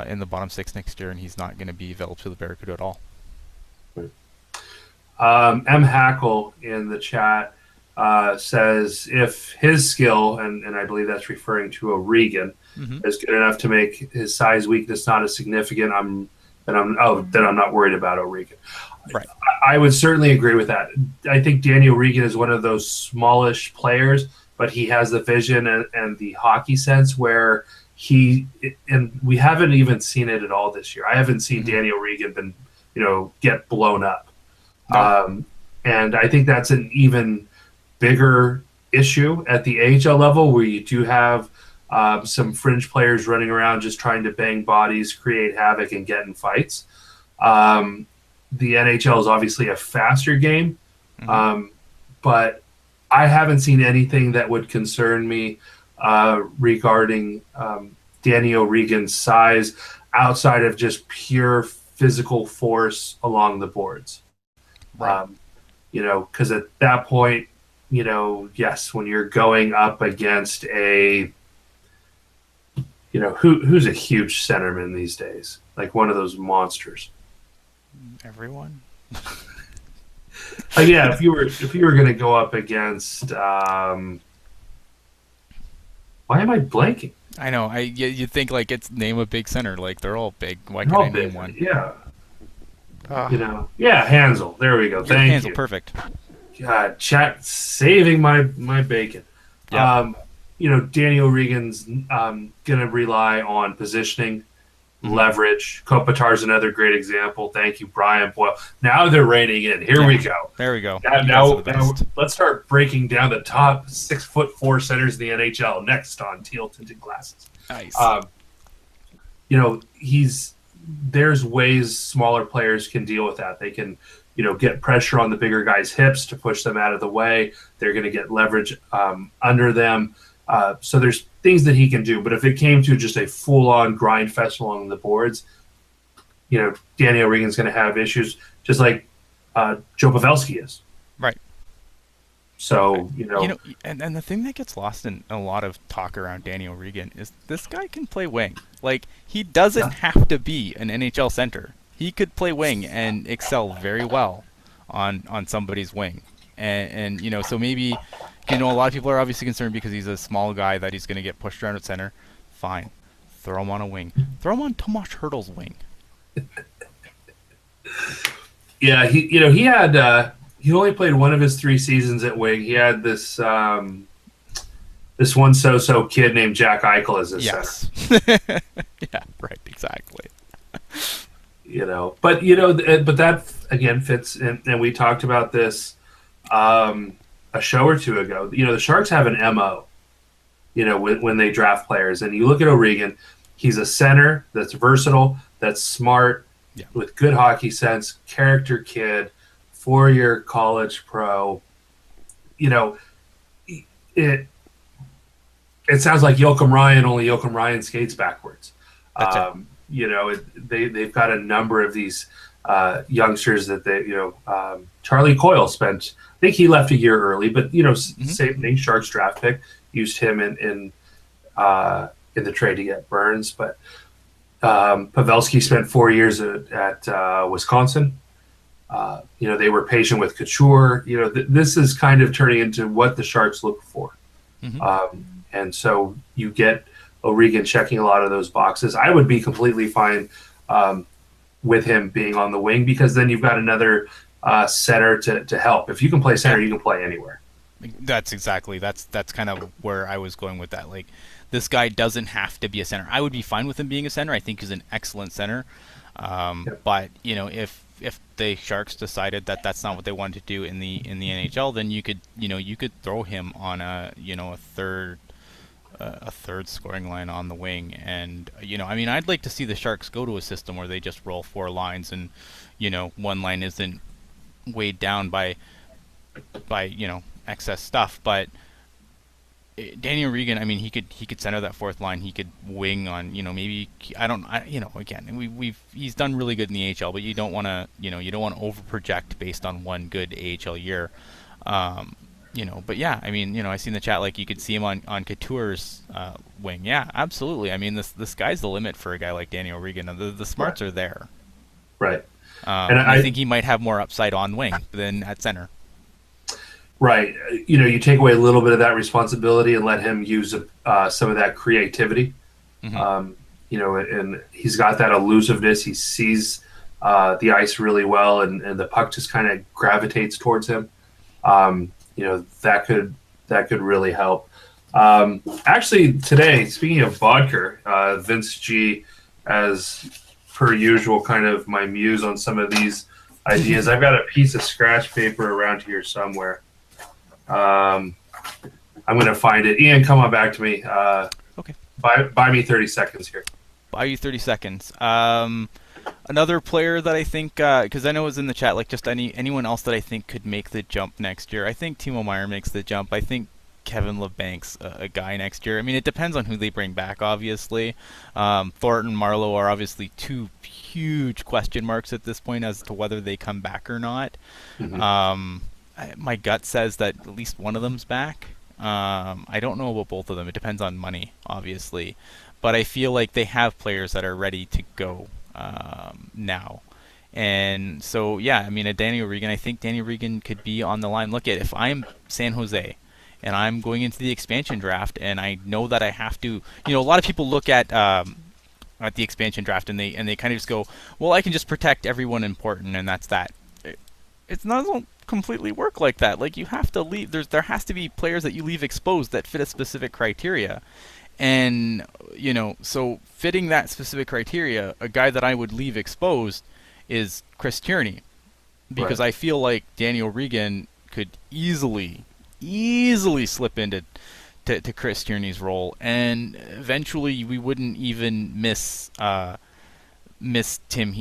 in the bottom six next year, and he's not going to be available to the Barracuda at all. M. Hackle in the chat says if his skill, and I believe that's referring to O'Regan, is good enough to make his size weakness not as significant, then I'm not worried about O'Regan. Right. I would certainly agree with that. I think Daniel O'Regan is one of those smallish players, but he has the vision and the hockey sense where and we haven't even seen it at all this year. I haven't seen Daniel O'Regan get blown up. No. And I think that's an even bigger issue at the AHL level where you do have some fringe players running around just trying to bang bodies, create havoc, and get in fights. The NHL is obviously a faster game, but I haven't seen anything that would concern me regarding Danny O'Regan's size outside of just pure physical force along the boards. Right. Because at that point, yes, when you're going up against who's a huge centerman these days, like one of those monsters. Everyone. Yeah, if you were going to go up against, why am I blanking? I know. You think like it's name a big center, like they're all big. Why can't I name one? Yeah. Hansel. There we go. Thank Hansel, you. Perfect. God, chat saving my bacon. Yeah. Danny O'Regan's gonna rely on positioning, leverage. Kopitar's another great example. Thank you, Brian Boyle. Now they're reining in. Here we go. There we go. Now let's start breaking down the top 6'4" centers in the NHL. Next on Teal Tinted Glasses. Nice. There's ways smaller players can deal with that. They can, get pressure on the bigger guy's hips to push them out of the way. They're going to get leverage under them. So there's things that he can do. But if it came to just a full-on grind fest along the boards, Danny O'Regan's going to have issues, just like Joe Pavelski is. Right. So, and the thing that gets lost in a lot of talk around Danny O'Regan is this guy can play wing. Like, he doesn't have to be an NHL center. He could play wing and excel very well on somebody's wing. and so maybe, a lot of people are obviously concerned because he's a small guy that he's going to get pushed around at center. Fine, throw him on a wing. Throw him on Tomas Hertl's wing. Yeah, he had he only played one of his 3 seasons at wing. He had this this one so kid named Jack Eichel as his center. Yeah, right, exactly. But that again fits in, and we talked about this a show or two ago. The Sharks have an MO, when they draft players, and you look at O'Regan, he's a center that's versatile, that's smart, with good hockey sense, character kid, 4-year college pro. It sounds like Joakim Ryan, only Joakim Ryan skates backwards. They've got a number of these youngsters that Charlie Coyle spent. I think he left a year early, but same thing. Sharks draft pick used him in the trade to get Burns, but Pavelski spent 4 years at Wisconsin. They were patient with Couture. This is kind of turning into what the Sharks look for. And so you get O'Regan checking a lot of those boxes. I would be completely fine with him being on the wing, because then you've got another center to help. If you can play center, you can play anywhere. That's kind of where I was going with that. Like, this guy doesn't have to be a center. I would be fine with him being a center. I think he's an excellent center. But if the Sharks decided that that's not what they wanted to do in the NHL, then you could throw him on a third scoring line on the wing. And I'd like to see the Sharks go to a system where they just roll 4 lines, and one line isn't weighed down by excess stuff. But Danny O'Regan, he could center that 4th line. He could wing on, maybe again, he's done really good in the AHL, but you don't want to over project based on one good AHL year. But yeah, I see in the chat, like, you could see him on Couture's wing. Yeah, absolutely. The sky's the limit for a guy like Danny O'Regan. The smarts are there. Right. And I think he might have more upside on wing than at center. Right. You take away a little bit of that responsibility and let him use some of that creativity. And he's got that elusiveness. He sees the ice really well, and the puck just kind of gravitates towards him. That could really help. Actually, today, speaking of vodka, Vince G, as per usual, kind of my muse on some of these ideas. I've got a piece of scratch paper around here somewhere. I'm going to find it. Ian, come on back to me. Okay. Buy me 30 seconds here. Buy you 30 seconds. Another player that I think, because I know it was in the chat, like, just anyone else that I think could make the jump next year. I think Timo Meier makes the jump. I think Kevin LeBank's a guy next year. It depends on who they bring back, obviously. Thornton, Marlowe are obviously 2 huge question marks at this point as to whether they come back or not. My gut says that at least one of them's back. I don't know about both of them. It depends on money, obviously. But I feel like they have players that are ready to go now. And so, yeah, a Danny O'Regan, I think Danny O'Regan could be on the line. Look, if I'm San Jose and I'm going into the expansion draft and I know that I have to, a lot of people look at the expansion draft and they kind of just go, well, I can just protect everyone important and that's that. It's not completely work like that. Like, you have to leave. There has to be players that you leave exposed that fit a specific criteria. And, so fitting that specific criteria, a guy that I would leave exposed is Chris Tierney. Because I feel like Danny O'Regan could easily slip into Chris Tierney's role. And eventually we wouldn't even miss Tim.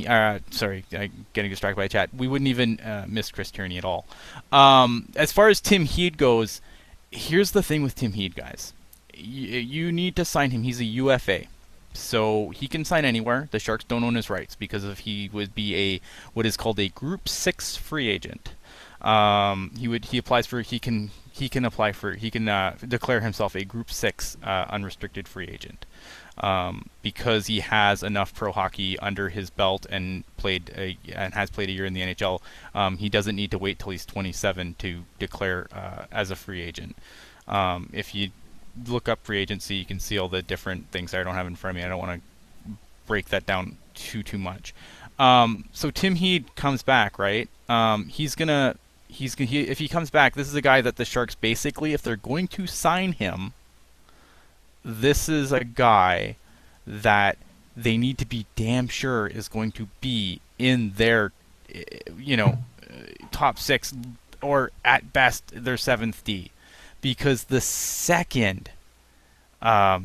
Sorry, getting distracted by chat. We wouldn't even miss Chris Tierney at all. As far as Tim Heed goes, here's the thing with Tim Heed, guys. You need to sign him. He's a UFA, so he can sign anywhere. The Sharks don't own his rights because he would be what is called a Group 6 free agent. He applies for he can he can declare himself a Group 6 unrestricted free agent. Because he has enough pro hockey under his belt and has played a year in the NHL. He doesn't need to wait till he's 27 to declare as a free agent. If you look up free agency, you can see all the different things I don't have in front of me. I don't want to break that down too much. So Tim Heed comes back, right? If he comes back, this is a guy that the Sharks basically, if they're going to sign him, this is a guy that they need to be damn sure is going to be in their, top 6 or at best their 7th D, because the second that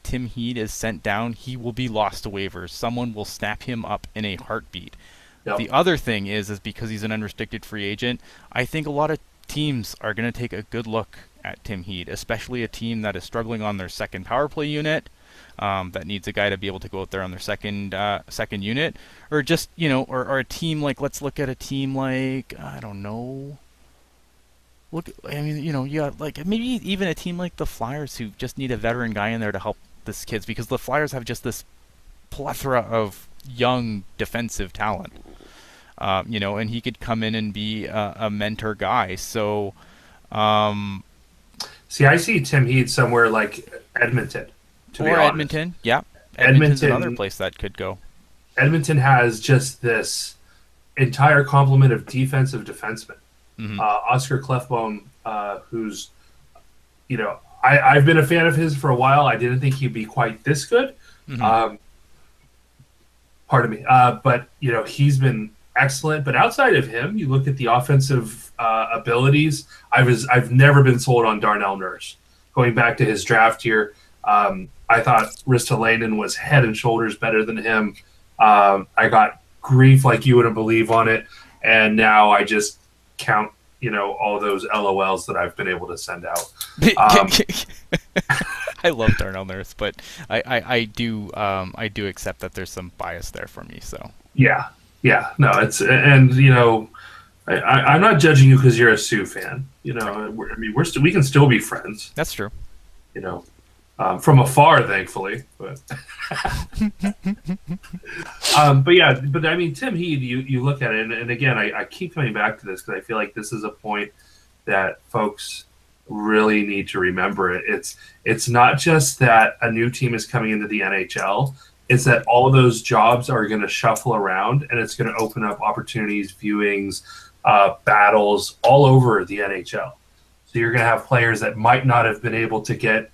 Tim Heed is sent down, he will be lost to waivers. Someone will snap him up in a heartbeat. Yep. The other thing is because he's an unrestricted free agent, I think a lot of teams are going to take a good look at Tim Heed, especially a team that is struggling on their second power play unit, that needs a guy to be able to go out there on their second unit, or just or a team like, let's look at a team like, I don't know. Like maybe even a team like the Flyers, who just need a veteran guy in there to help this kids, because the Flyers have just this plethora of young defensive talent. And he could come in and be a mentor guy. So. See, I see Tim Heed somewhere like Edmonton. Or Edmonton, yeah. Edmonton's another place that could go. Edmonton has just this entire complement of defensive defensemen. Mm-hmm. Oscar Clefbaum, who's, I've been a fan of his for a while. I didn't think he'd be quite this good. Mm-hmm. Pardon me. But, he's been excellent. But outside of him, you look at the offensive abilities. I've never been sold on Darnell Nurse. Going back to his draft year, I thought Ristolainen was head and shoulders better than him. I got grief like you wouldn't believe on it, and now I just count, all those LOLs that I've been able to send out. I love Darnell Nurse, but I do accept that there's some bias there for me. So yeah, no, it's, and I'm not judging you because you're a Sioux fan. We can still be friends. That's true. From afar, thankfully. But but I mean, Tim Heed, you look at it, and again, I keep coming back to this because I feel like this is a point that folks really need to remember. It's not just that a new team is coming into the NHL. It's that all of those jobs are going to shuffle around, and it's going to open up opportunities, viewings, battles all over the NHL. So you're going to have players that might not have been able to get,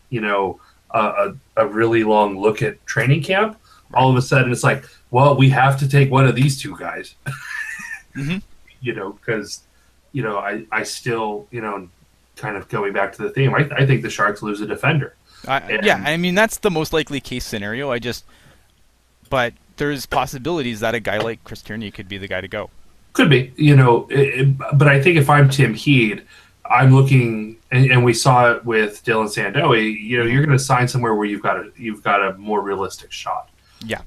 a really long look at training camp. All of a sudden it's like, well, we have to take one of these two guys. Mm-hmm. Because, I still, kind of going back to the theme, I think the Sharks lose a defender. I mean, that's the most likely case scenario. But there's possibilities that a guy like Chris Tierney could be the guy to go. Could be, but I think if I'm Tim Heed, I'm looking, and we saw it with Dylan Sandoe. You're going to sign somewhere where you've got a more realistic shot. Yeah.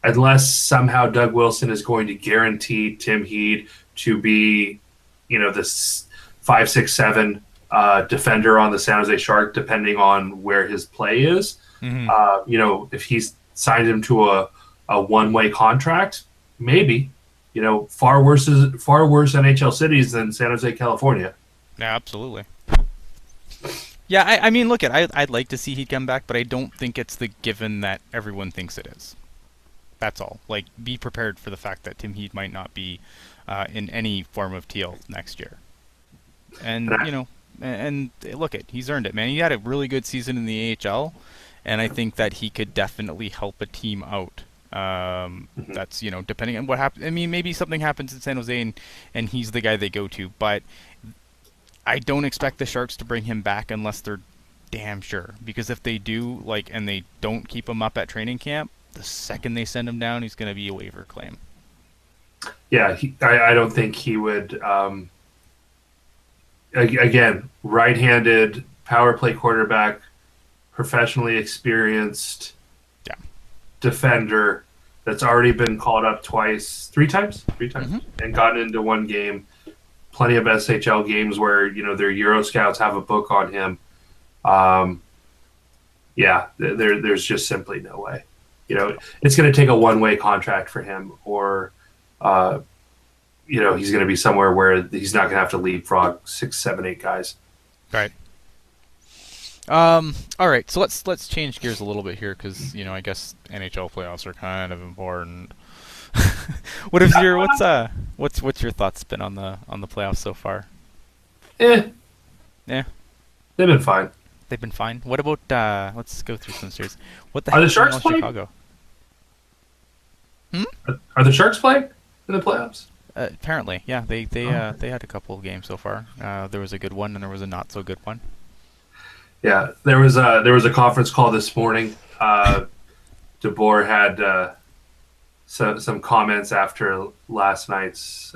Unless somehow Doug Wilson is going to guarantee Tim Heed to be, this 5'6", 7" defender on the San Jose Shark, depending on where his play is. Mm-hmm. If he's signed him to a one-way contract, maybe. Far worse NHL cities than San Jose, California. Yeah, absolutely. Yeah, I mean, look, I'd like to see Heed come back, but I don't think it's the given that everyone thinks it is. That's all. Like, be prepared for the fact that Tim Heed might not be in any form of teal next year. And, and look, he's earned it, man. He had a really good season in the AHL, and I think that he could definitely help a team out. That's, depending on what happens. I mean, maybe something happens in San Jose and he's the guy they go to, but I don't expect the Sharks to bring him back unless they're damn sure. Because if they do, and they don't keep him up at training camp, the second they send him down, he's going to be a waiver claim. Yeah, I don't think he would. Again, right-handed power play quarterback, professionally experienced defender that's already been called up three times, mm-hmm. and gotten into one game, plenty of SHL games where their Euro scouts have a book on him. There's just simply no way. It's going to take a one-way contract for him, or he's going to be somewhere where he's not going to have to leapfrog 6, 7, 8 guys. Right. All right. So let's change gears a little bit here, because I guess NHL playoffs are kind of important. What's your thoughts been on the playoffs so far? Yeah. They've been fine. They've been fine. What about let's go through some series. What the heck are the Sharks playing? Chicago? Are the Sharks playing in the playoffs? Apparently, yeah. They had a couple of games so far. There was a good one and there was a not so good one. Yeah, there was a conference call this morning. DeBoer had some comments after last night's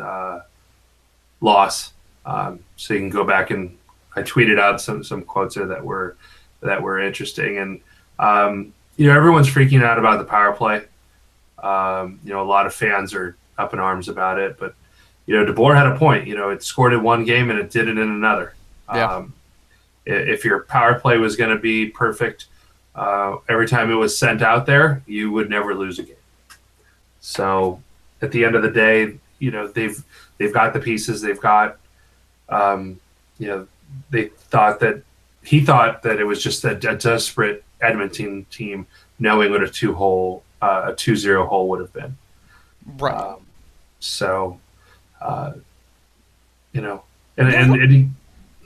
loss. So you can go back, and I tweeted out some quotes there that were interesting. And everyone's freaking out about the power play. A lot of fans are up in arms about it, but DeBoer had a point. It scored in one game and it did it in another. Yeah. If your power play was going to be perfect every time it was sent out there, you would never lose a game. So at the end of the day, they've got the pieces. They've got, he thought that it was just a desperate Edmonton team knowing what a 2-0 hole would have been. Right.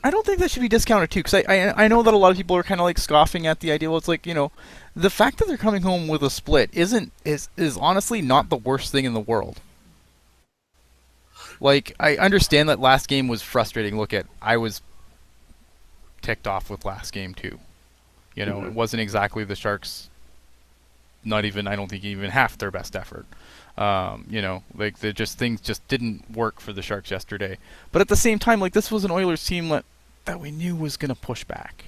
I don't think that should be discounted too, because I know that a lot of people are kind of like scoffing at the idea. Well, it's like, the fact that they're coming home with a split is honestly not the worst thing in the world. Like, I understand that last game was frustrating. I was ticked off with last game too. It wasn't exactly the Sharks. Not even, I don't think even half their best effort. Things just didn't work for the Sharks yesterday. But at the same time, this was an Oilers team that we knew was going to push back.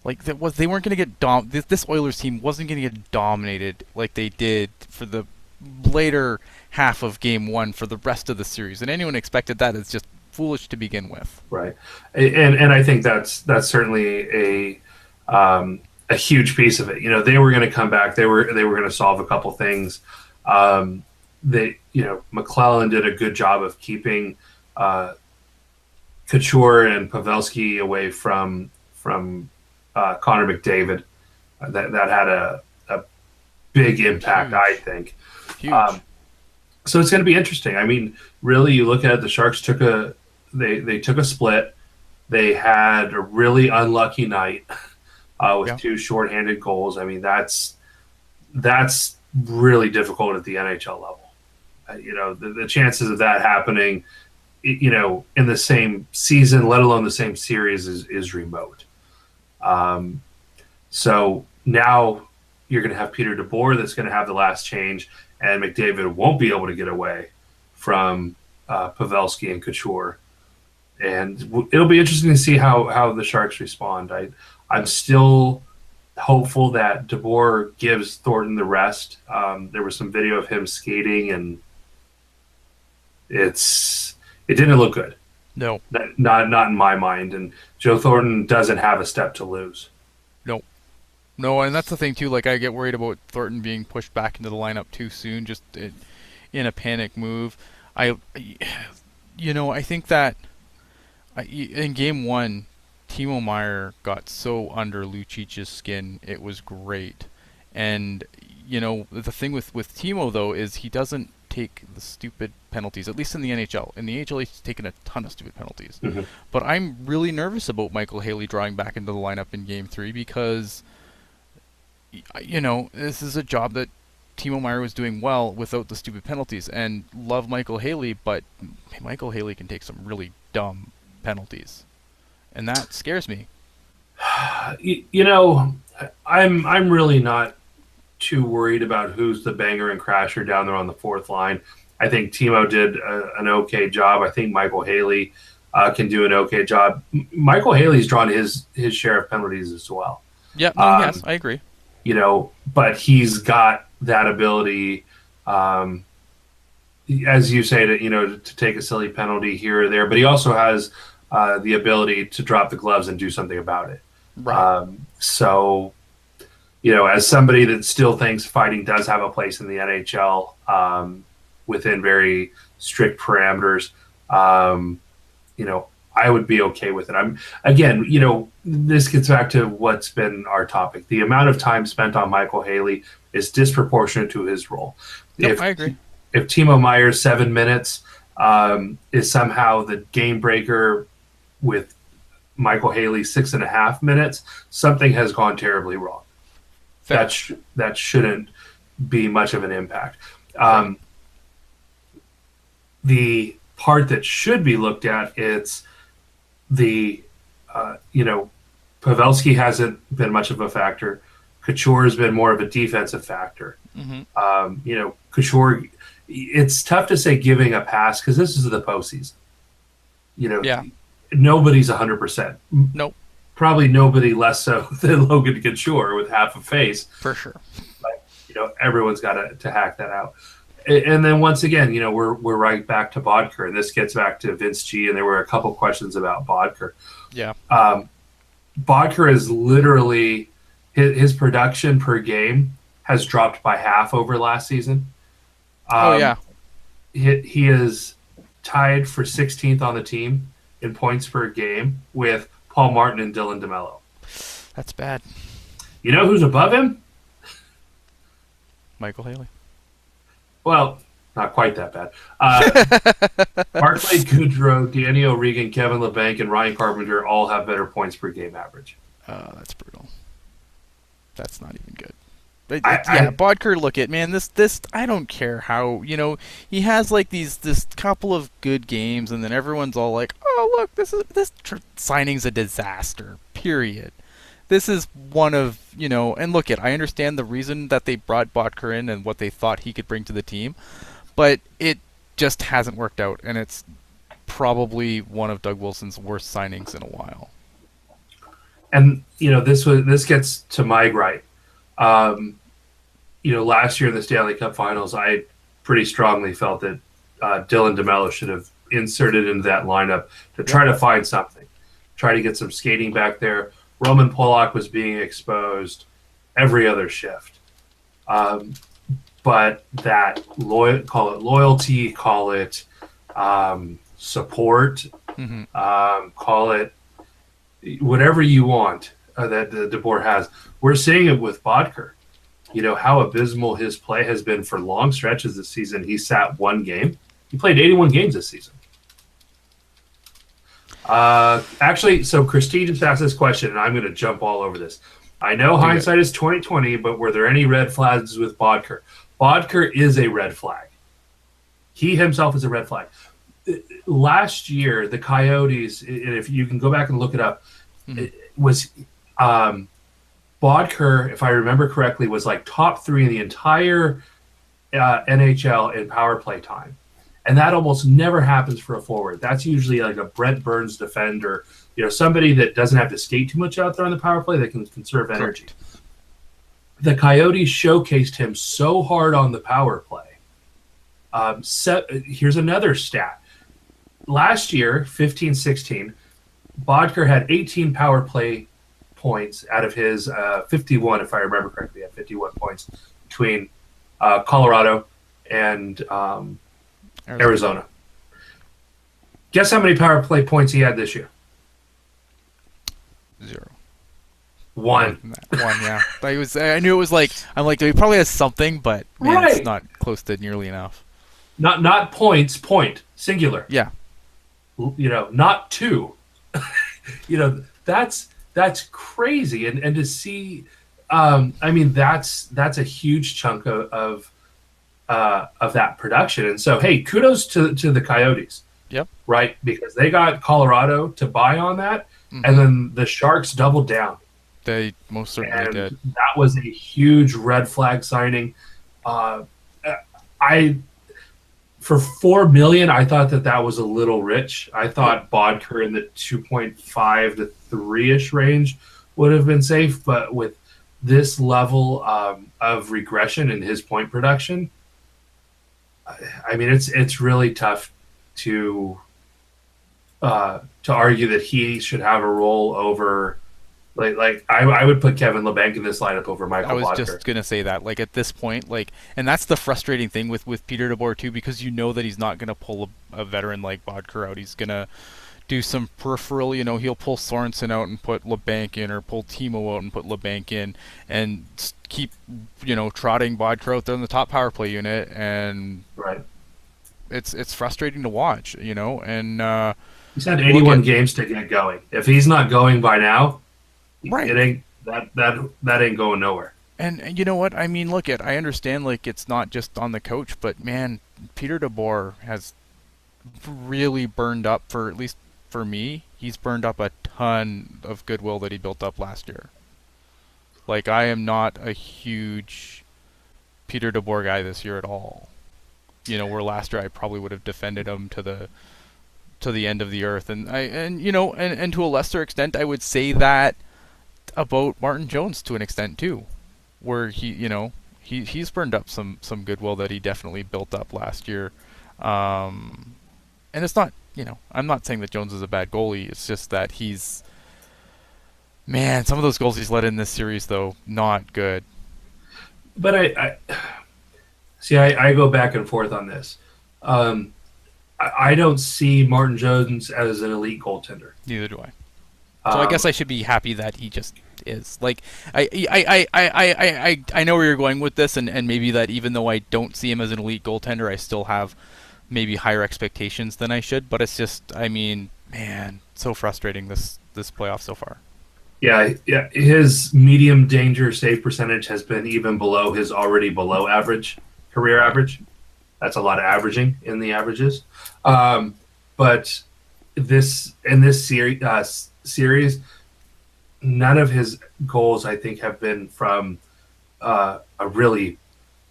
They weren't going to get this Oilers team wasn't going to get dominated like they did for the later half of Game 1 for the rest of the series. And anyone expected that is just foolish to begin with. Right. And I think that's certainly a huge piece of it. They were going to come back. They were going to solve a couple things. McClellan did a good job of keeping Couture and Pavelski away from Connor McDavid. That had a big impact, huge. I think. Huge. So it's going to be interesting. I mean, really, you look at it, the Sharks took a split. They had a really unlucky night with 2 shorthanded goals. I mean, that's really difficult at the NHL level. The chances of that happening, in the same season, let alone the same series, is remote. So now you're going to have Peter DeBoer that's going to have the last change, and McDavid won't be able to get away from Pavelski and Couture. And it'll be interesting to see how the Sharks respond. I'm still hopeful that DeBoer gives Thornton the rest. There was some video of him skating, and it didn't look good. No, not in my mind. And Joe Thornton doesn't have a step to lose. No, and that's the thing too. I get worried about Thornton being pushed back into the lineup too soon, just in a panic move. I think that in Game 1, Timo Meier got so under Lucic's skin, it was great. And the thing with Timo though is he doesn't take the stupid penalties, at least in the NHL. In the AHL, he's taken a ton of stupid penalties. Mm-hmm. But I'm really nervous about Michael Haley drawing back into the lineup in Game 3 because, this is a job that Timo Meier was doing well without the stupid penalties. And love Michael Haley, but Michael Haley can take some really dumb penalties. And that scares me. I'm really not too worried about who's the banger and crasher down there on the fourth line. I think Timo did an okay job. I think Michael Haley can do an okay job. Michael Haley's drawn his share of penalties as well. Yeah, yes, I agree. But he's got that ability. as you say, to take a silly penalty here or there, but he also has the ability to drop the gloves and do something about it. Right. So, as somebody that still thinks fighting does have a place in the NHL within very strict parameters, I would be okay with it. This gets back to what's been our topic. The amount of time spent on Michael Haley is disproportionate to his role. Yep, I agree. If Timo Meyer's 7 minutes is somehow the game breaker with Michael Haley 6.5 minutes, something has gone terribly wrong. Fair. That shouldn't be much of an impact. The part that should be looked at, it's the Pavelski hasn't been much of a factor. Couture has been more of a defensive factor. Mm-hmm. Couture, it's tough to say giving a pass because this is the postseason. Yeah. Nobody's 100%. Nope. Probably nobody less so than Logan Couture with half a face. For sure. But, everyone's got to hack that out. And then once again, we're right back to Bodker, and this gets back to Vince G. And there were a couple questions about Bodker. Yeah. Bodker is literally his production per game has dropped by half over last season. He is tied for 16th on the team in points per game with Paul Martin and Dylan DeMello. That's bad. You know who's above him? Michael Haley. Well, not quite that bad. Barclay Goodrow, Danny O'Regan, Kevin LeBanc, and Ryan Carpenter all have better points per game average. That's brutal. That's not even good. Bodker, look at, man, this I don't care how, he has like this couple of good games, and then everyone's all like, oh look, this signing's a disaster, period. This is one of, and look at, I understand the reason that they brought Bodker in and what they thought he could bring to the team, but it just hasn't worked out, and it's probably one of Doug Wilson's worst signings in a while. And this gets to my gripe. Last year in the Stanley Cup Finals, I pretty strongly felt that Dylan DeMello should have inserted into that lineup to try to find something, try to get some skating back there. Roman Polak was being exposed every other shift. But that call it loyalty, call it support, call it whatever you want that DeBoer has. We're seeing it with Bodker. How abysmal his play has been for long stretches this season. He sat one game. He played 81 games this season. Actually, so Christine just asked this question, and I'm going to jump all over this. I know hindsight is 20/20, but were there any red flags with Bodker? Bodker is a red flag. He himself is a red flag. Last year, the Coyotes, and if you can go back and look it up, it was Bodker, if I remember correctly, was like top 3 in the entire NHL in power play time. And that almost never happens for a forward. That's usually like a Brent Burns defender, somebody that doesn't have to skate too much out there on the power play that can conserve energy. Correct. The Coyotes showcased him so hard on the power play. Here's another stat. Last year, 15-16, Bodker had 18 power play points out of his 51, if I remember correctly, had 51 points between Colorado and Arizona. Guess how many power play points he had this year? 0. 1. Yeah. I knew it was like, I'm like, he probably has something, but man, It's not close to nearly enough. Not points, point, singular. Yeah. Not 2. That's crazy. And to see, that's a huge chunk of that production. And so, hey, kudos to the Coyotes. Yep. Right? Because they got Colorado to buy on that, and then the Sharks doubled down. They most certainly did. That was a huge red flag signing. For $4 million, I thought that was a little rich. I thought Bodker in the 2.5 to 3-ish range would have been safe, but with this level of regression in his point production, I mean, it's really tough to argue that he should have a role over I would put Kevin LeBanc in this lineup over I Michael was Bodker. just gonna say that, like at this point, like, and that's the frustrating thing with Peter DeBoer too, because you know that he's not gonna pull a veteran like Bodker out. He's gonna do some peripheral, he'll pull Sorensen out and put LeBanc in, or pull Timo out and put LeBanc in, and keep, trotting Bodker out there in the top power play unit, and Right. it's frustrating to watch, and He's had look 81 at games to get going. If he's not going by now, right. it ain't that ain't going nowhere. And you know what? I mean, I understand, like, it's not just on the coach, but man, Peter DeBoer has really burned up, for at least for me, he's burned up a ton of goodwill that he built up last year. Like, I am not a huge Peter DeBoer guy this year at all. Where last year I probably would have defended him to the end of the earth, and to a lesser extent I would say that about Martin Jones to an extent too, where he's burned up some goodwill that he definitely built up last year. And it's not, I'm not saying that Jones is a bad goalie. It's just that man, some of those goals he's let in this series though, not good. But I see. I go back and forth on this. I don't see Martin Jones as an elite goaltender. Neither do I. So I guess I should be happy that he just is. Like, I know where you're going with this, and maybe that even though I don't see him as an elite goaltender, I still have maybe higher expectations than I should. But it's just, I mean, man, so frustrating this playoff so far. Yeah. His medium danger save percentage has been even below his already below average career average. That's a lot of averaging in the averages. But in this series, none of his goals, I think, have been from a really,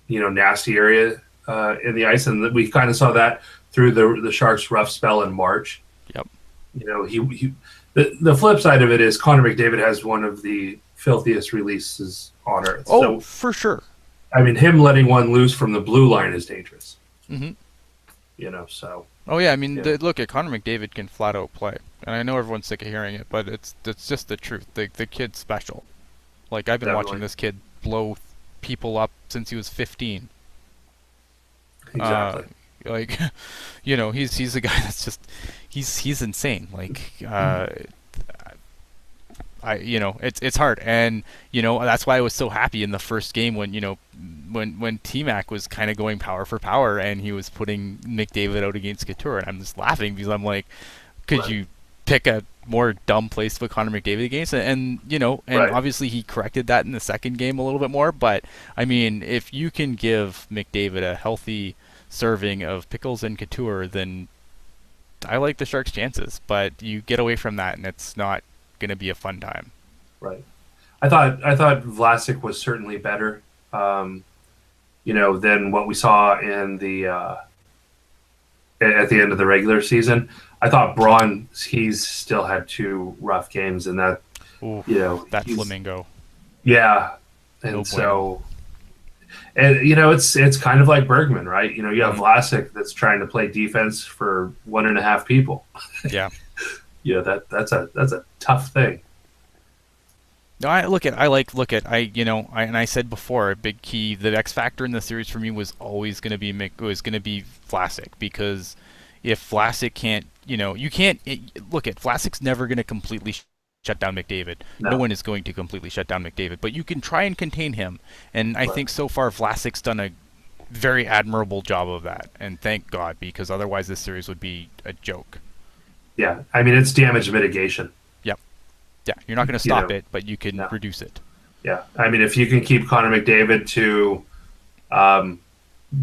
nasty area in the ice, and we kind of saw that through the Sharks' rough spell in March. Yep. The flip side of it is Connor McDavid has one of the filthiest releases on earth. Oh, so, for sure. I mean, him letting one loose from the blue line is dangerous. Mm-hmm. So. Oh yeah, I mean, look at Connor McDavid can flat out play, and I know everyone's sick of hearing it, but it's just the truth. The kid's special. Like, I've been watching this kid blow people up since he was 15. Exactly. He's a guy that's just he's insane. Like, it's hard, and that's why I was so happy in the first game when T-Mac was kind of going power for power and he was putting McDavid out against Couture, and I'm just laughing because I'm like, could you pick a more dumb place to put Connor McDavid against? And obviously he corrected that in the second game a little bit more, but I mean, if you can give McDavid a healthy serving of Pickles and Couture, then I like the Sharks' chances, but you get away from that and it's not going to be a fun time. Right. I thought Vlasic was certainly better, than what we saw in the at the end of the regular season. I thought Braun, he's still had 2 rough games, and that that Flamingo. Yeah, and it's kind of like Bergman, right? You have Vlasic that's trying to play defense for 1.5 people. Yeah. That's a tough thing. No, I said before, a big key, the X factor in the series for me was always going to be Vlasic, because if Vlasic can't, Vlasic's never going to completely shut down McDavid. No one is going to completely shut down McDavid, but you can try and contain him, and I think so far Vlasic's done a very admirable job of that, and thank God, because otherwise this series would be a joke. Yeah, I mean, it's damage mitigation. Yeah, you're not going to stop it, but you can reduce it. Yeah, I mean, if you can keep Connor McDavid to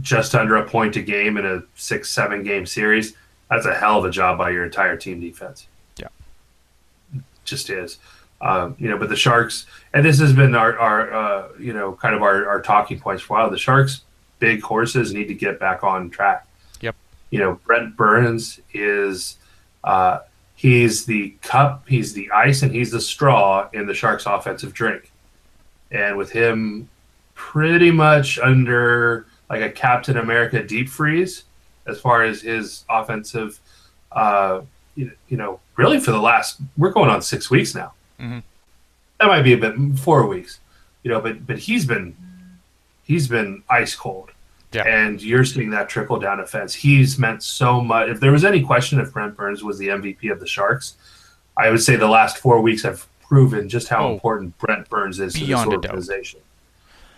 just under a point a game in a 6-7 game series, that's a hell of a job by your entire team defense. Yeah, just is. But the Sharks, and this has been our kind of our talking points for a while. The Sharks' big horses need to get back on track. Yep. Brent Burns is. He's the cup, he's the ice, and he's the straw in the Sharks' offensive drink. And with him pretty much under like a Captain America deep freeze as far as his offensive. Really for the last, we're going on 6 weeks now. Mm-hmm. That might be a bit 4 weeks, but he's been ice cold. Yeah. And you're seeing that trickle down offense. He's meant so much. If there was any question if Brent Burns was the MVP of the Sharks, I would say the last 4 weeks have proven just how important Brent Burns is to this organization.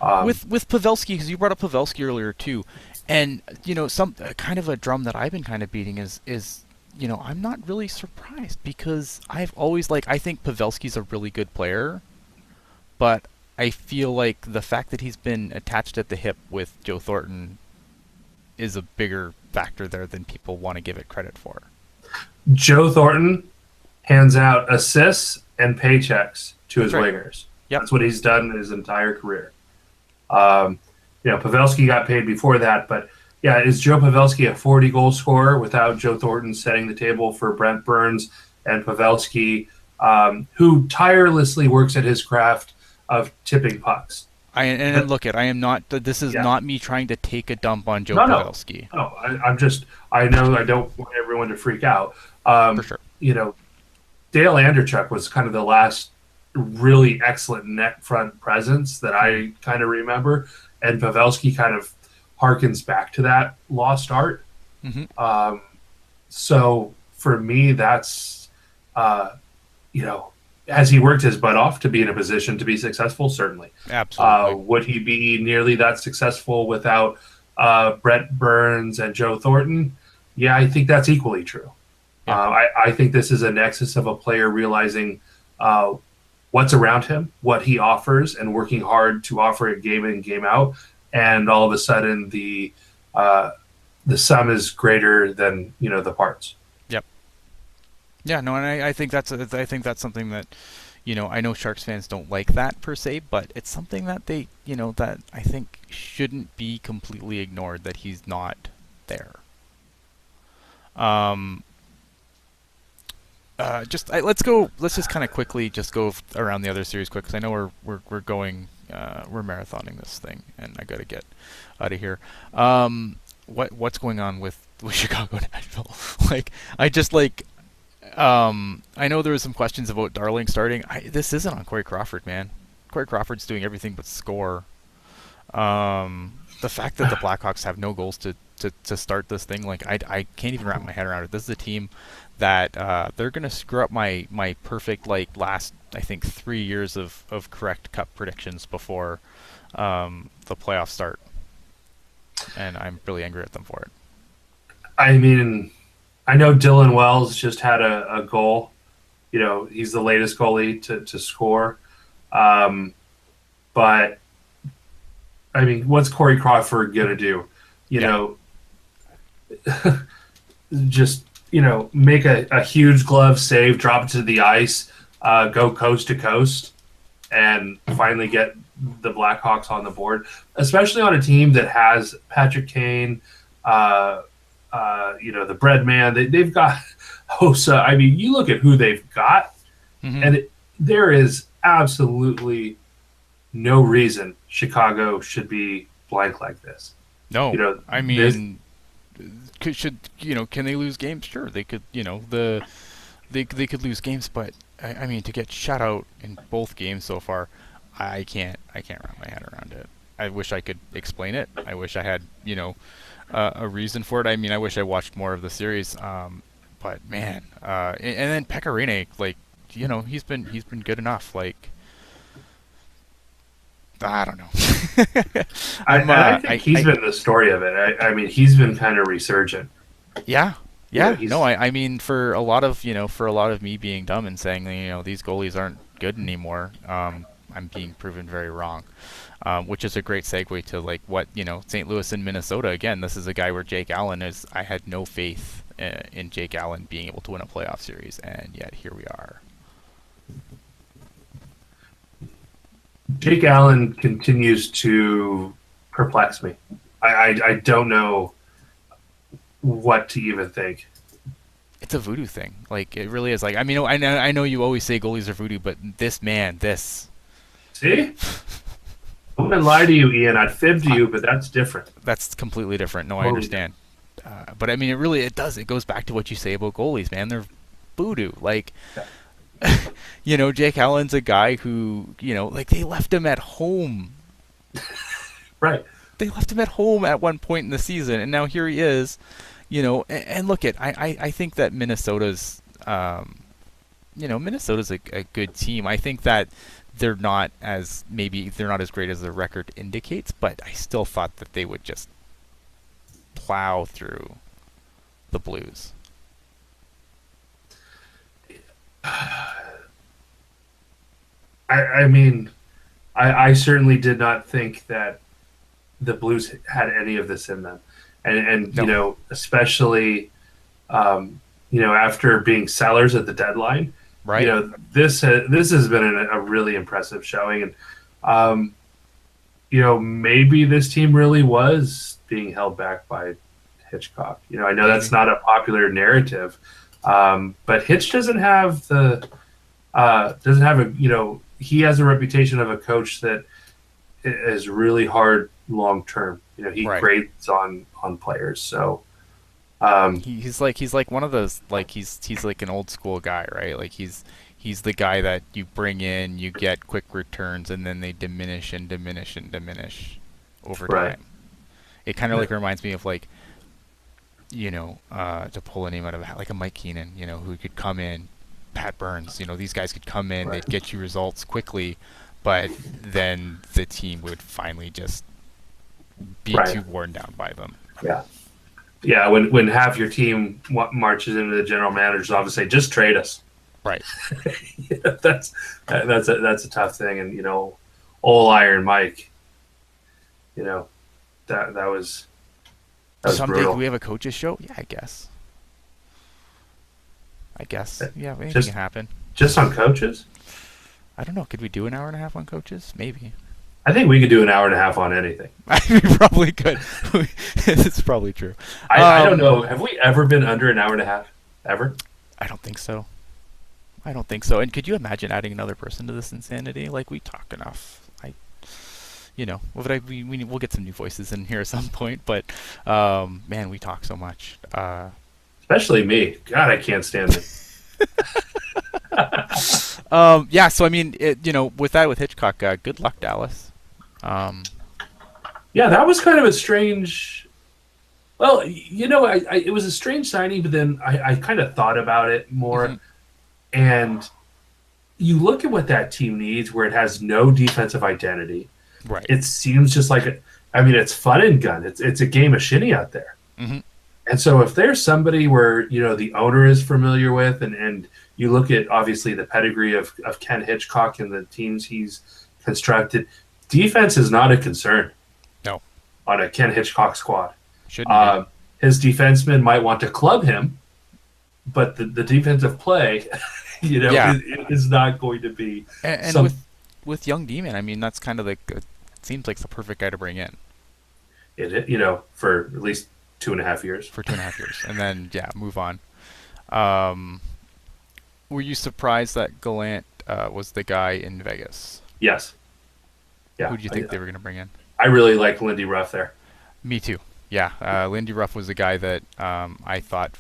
With Pavelski, because you brought up Pavelski earlier too, and some kind of a drum that I've been kind of beating is I'm not really surprised, because I've always I think Pavelski's a really good player, but I feel like the fact that he's been attached at the hip with Joe Thornton is a bigger factor there than people want to give it credit for. Joe Thornton hands out assists and paychecks to his wingers. Yep. That's what he's done his entire career. Pavelski got paid before that, but yeah, is Joe Pavelski a 40-goal scorer without Joe Thornton setting the table for Brent Burns and Pavelski, who tirelessly works at his craft of tipping pucks? I am not. This is not me trying to take a dump on Joe Pavelski. No, I know I don't want everyone to freak out. For sure. Dale Anderchuk was kind of the last really excellent net front presence that I kind of remember, and Pavelski kind of harkens back to that lost art. Mm-hmm. So for me, that's has he worked his butt off to be in a position to be successful? Certainly. Absolutely. Would he be nearly that successful without Brent Burns and Joe Thornton? Yeah, I think that's equally true. Yeah. I think this is a nexus of a player realizing what's around him, what he offers, and working hard to offer it game in, game out. And all of a sudden, the sum is greater than the parts. Yep. Yeah. No, and I think that's something that I know Sharks fans don't like that per se, but it's something that they that I think shouldn't be completely ignored, that he's not there. Let's just kind of quickly just go around the other series quick, because I know we're going we're marathoning this thing, and I got to get out of here. What's going on with Chicago Nashville? I know there was some questions about Darling starting. This isn't on Corey Crawford, man. Corey Crawford's doing everything but score. The fact that the Blackhawks have no goals to start this thing, I can't even wrap my head around it. This is a team that they're going to screw up my perfect last, I think, 3 years of correct Cup predictions before the playoffs start, and I'm really angry at them for it. I mean, I know Dylan Wells just had a goal. He's the latest goalie to score, but I mean, what's Corey Crawford gonna do? Just make a huge glove save, drop it to the ice, go coast to coast, and finally get the Blackhawks on the board, especially on a team that has Patrick Kane, the bread man. They've got Hossa. I mean, you look at who they've got, and there is absolutely no reason Chicago should be blank like this. No, I mean, can they lose games? Sure, they could. They could lose games, but I mean, to get shut out in both games so far, I can't wrap my head around it. I wish I could explain it. I wish I had a reason for it. I mean, I wish I watched more of the series. But man, and then Pekka Rinne, he's been good enough. I don't know. I think he's been the story of it. I mean, he's been kind of resurgent. Yeah. No, I mean, for a lot of me being dumb and saying these goalies aren't good anymore, I'm being proven very wrong. Which is a great segue to what St. Louis and Minnesota. Again, this is a guy where Jake Allen is. I had no faith in Jake Allen being able to win a playoff series, and yet here we are. Jake Allen continues to perplex me. I don't know what to even think. It's a voodoo thing. It really is. I mean, I know you always say goalies are voodoo, but this man. See? wouldn't lie to you, Ian. I'd fib to you, but that's different. That's completely different. No, I Totally understand. But I mean, it does. It goes back to what you say about goalies, man. They're voodoo. Like, different. Jake Allen's a guy who, like they left him at home. Right. They left him at home at one point in the season, and now here he is. And look at I think that Minnesota's Minnesota's a good team. I think that they're not as great as their record indicates, but I still thought that they would just plow through the Blues. I mean, I certainly did not think that the Blues had any of this in them, and No. especially after being sellers at the deadline, Right? this has been a really impressive showing, and maybe this team really was being held back by Hitchcock. I know that's not a popular narrative, but Hitch doesn't have he has a reputation of a coach that is really hard long term. He Right. grades on players. So He's like one of those, like he's like an old school guy, right? Like he's the guy that you bring in, you get quick returns, and then they diminish and diminish and diminish over Right. time. It kind of like reminds me of like, to pull a name out of like a Mike Keenan, who could come in, Pat Burns, these guys could come in, Right. they'd get you results quickly, but then the team would finally just be Right. too worn down by them. yeah, yeah. When half your team marches into the general manager's office, say, "Just trade us." Right. that's a tough thing, and old Iron Mike. That was Someday, brutal. can we have a coaches show? Yeah, I guess. Yeah, anything Just- can happen. Just on coaches. I don't know. Could we do an hour and a half on coaches? Maybe. I think we could do an hour and a half on anything. We probably could. It's probably true. I don't know. Have we ever been under an hour and a half? Ever? I don't think so. And could you imagine adding another person to this insanity? Like, we talk enough. We'll get some new voices in here at some point. But man, we talk so much. Especially me. God, I can't stand it. Yeah. So I mean, with Hitchcock, good luck, Dallas. Yeah, that was kind of a strange. Well, it was a strange signing, but then I kind of thought about it more, Mhm. and you look at what that team needs, where it has no defensive identity. Right. It seems just like it's fun and gun. It's a game of shinny out there. Mhm. And so if there's somebody where the owner is familiar with, and you look at obviously the pedigree of Ken Hitchcock and the teams he's constructed, defense is not a concern. No. On a Ken Hitchcock squad. Shouldn't His defensemen might want to club him, but the defensive play, Yeah. is not going to be. be. And some- with young Demon, I mean, that's kind of seems like the perfect guy to bring in for at least 2.5 years. for 2.5 years, and then move on. Were you surprised that Gallant was the guy in Vegas? Yes. Yeah. Who do you think they were going to bring in? I really like Lindy Ruff there. Me too. Yeah, Lindy Ruff was the guy that I thought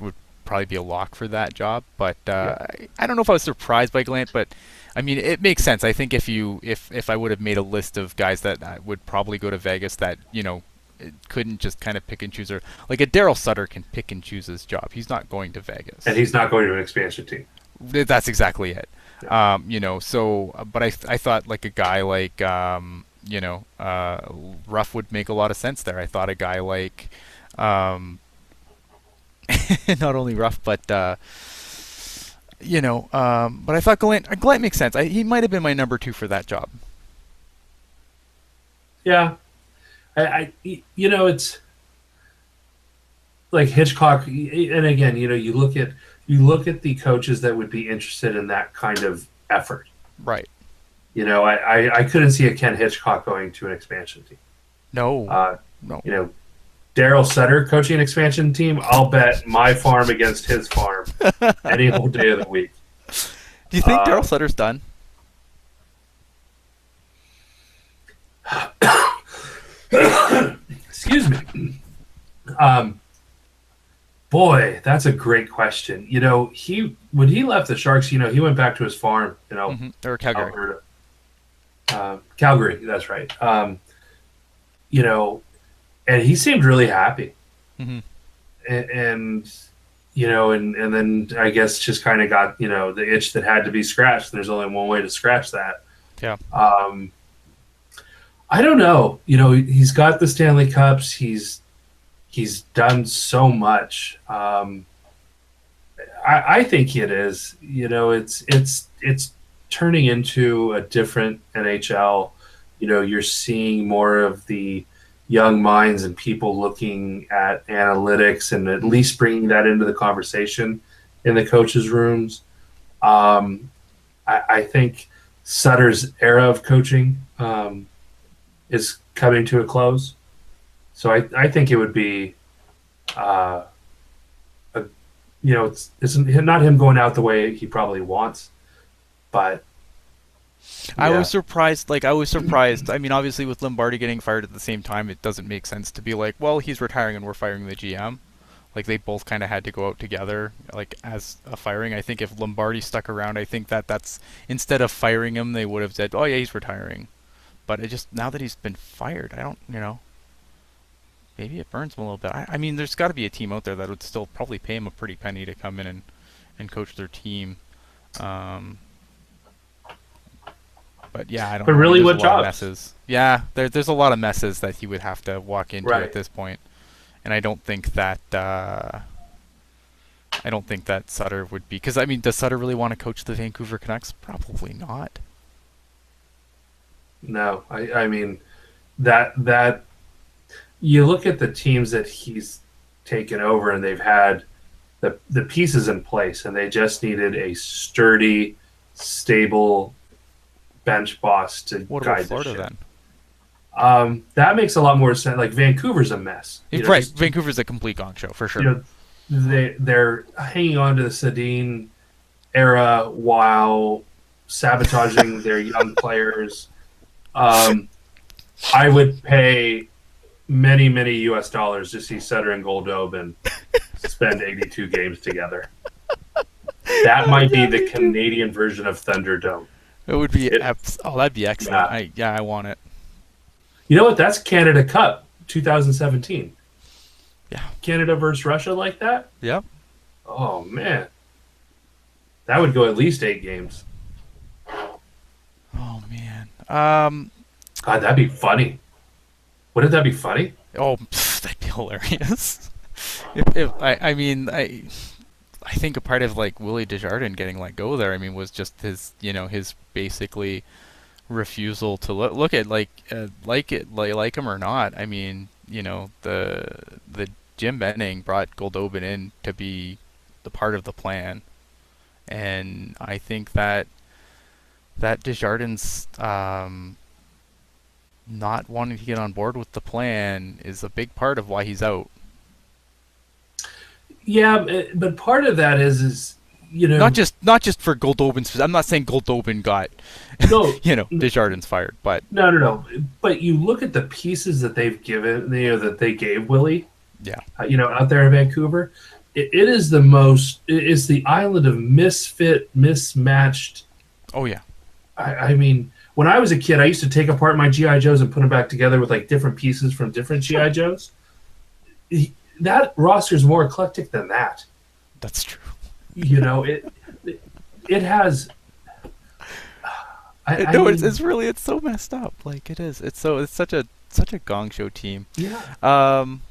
would probably be a lock for that job. But I don't know if I was surprised by Gallant, but I mean, it makes sense. I think if I would have made a list of guys that would probably go to Vegas that couldn't just kind of pick and choose, or like a Daryl Sutter can pick and choose his job. He's not going to Vegas, And he's not going to an expansion team. That's exactly it. Yeah. But I thought like a guy like Ruff would make a lot of sense there. I thought a guy like not only Ruff, but but I thought Gallant makes sense. He might have been my number 2 for that job. Yeah. It's like Hitchcock, and again, you look at the coaches that would be interested in that kind of effort. Right. I couldn't see a Ken Hitchcock going to an expansion team. No. No. Daryl Sutter coaching an expansion team, I'll bet my farm against his farm any whole day of the week. Do you think Daryl Sutter's done? Um, Boy, that's a great question. He when he left the Sharks, he went back to his farm, Or Calgary. Alberta, Calgary. That's right. You know, and he seemed really happy, Hmm. and then I guess just kind of got the itch that had to be scratched. There's only one way to scratch that. Yeah. I don't know. He's got the Stanley Cups. He's done so much. I think it is. It's turning into a different NHL. You're seeing more of the young minds and people looking at analytics and at least bringing that into the conversation in the coaches' rooms. I think Sutter's era of coaching is coming to a close. So I think it would be, it's not him going out the way he probably wants, but I yeah. was surprised. I was surprised. I mean, obviously, with Lombardi getting fired at the same time, it doesn't make sense to be like, well, he's retiring and we're firing the GM. Like, they both kind of had to go out together, as a firing. I think if Lombardi stuck around, I think that's instead of firing him, they would have said, oh yeah, he's retiring. But now that he's been fired, I don't, maybe it burns him a little bit. I mean, there's got to be a team out there that would still probably pay him a pretty penny to come in and coach their team. But yeah, I don't But know. really, There's what a lot of jobs? messes. Yeah, there's a lot of messes that he would have to walk into Right. at this point, and I don't think that Sutter would be. Because I mean, does Sutter really want to coach the Vancouver Canucks? Probably not. No, I mean that you look at the teams that he's taken over and they've had the pieces in place and they just needed a sturdy, stable bench boss to What guide about the Florida ship. then? That makes a lot more sense. Like Vancouver's a mess. Right, Vancouver's a complete gong show for sure. They're hanging on to the Sedin era while sabotaging their young players. I would pay many, many US dollars to see Sutter and Goldobin spend 82 games together. That might be the Canadian version of Thunderdome. It would be that'd be excellent. Yeah. I want it. You know what? That's Canada Cup 2017. Yeah. Canada versus Russia like that? Yep. Oh, man. That would go at least 8 games. Oh man. God, that'd be funny. Wouldn't that be funny? Oh, that'd be hilarious. I think a part of Willie Desjardins getting let go there, I mean, was just his basically refusal to look at like him or not. I mean, the Jim Benning brought Goldobin in to be the part of the plan, and I think that Desjardins not wanting to get on board with the plan is a big part of why he's out. Yeah, but part of that is not just for Goldobin's. I'm not saying Goldobin got no, Desjardins fired, but no. But you look at the pieces that they've given, that they gave Willie. Yeah. Out there in Vancouver, it is the most. It's the island of mismatched. Oh yeah. I mean, when I was a kid, I used to take apart my GI Joes and put them back together with different pieces from different GI Joes. That roster is more eclectic than that. That's true. It has. It's so messed up. It is. It's such a gong show team. Yeah.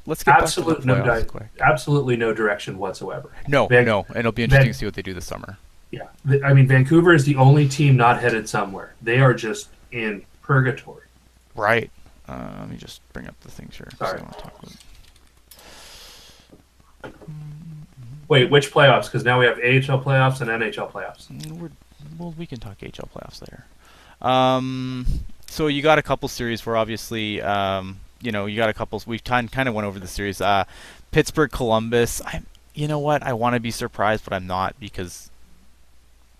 Let's get back to the playoffs quick. Absolutely no direction whatsoever. No, and it'll be interesting to see what they do this summer. Yeah, I mean, Vancouver is the only team not headed somewhere. They are just in purgatory. Right. Let me just bring up the things here. Sorry. I want to talk about. Wait, which playoffs? Because now we have AHL playoffs and NHL playoffs. We can talk AHL playoffs later. So you got a couple series where obviously, you got a couple. We've kind of went over the series. Pittsburgh, Columbus. You know what? I want to be surprised, but I'm not because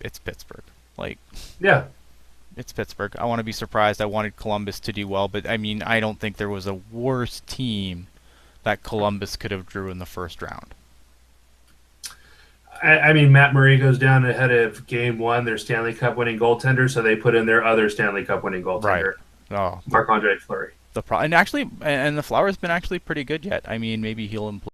it's Pittsburgh. Yeah. It's Pittsburgh. I want to be surprised. I wanted Columbus to do well, but I mean, I don't think there was a worse team that Columbus could have drew in the first round. I mean, Matt Murray goes down ahead of Game 1, their Stanley Cup winning goaltender, so they put in their other Stanley Cup winning Right. goaltender, Oh, Marc-Andre Fleury. and actually, and the Flower's been actually pretty good yet. I mean, maybe he'll improve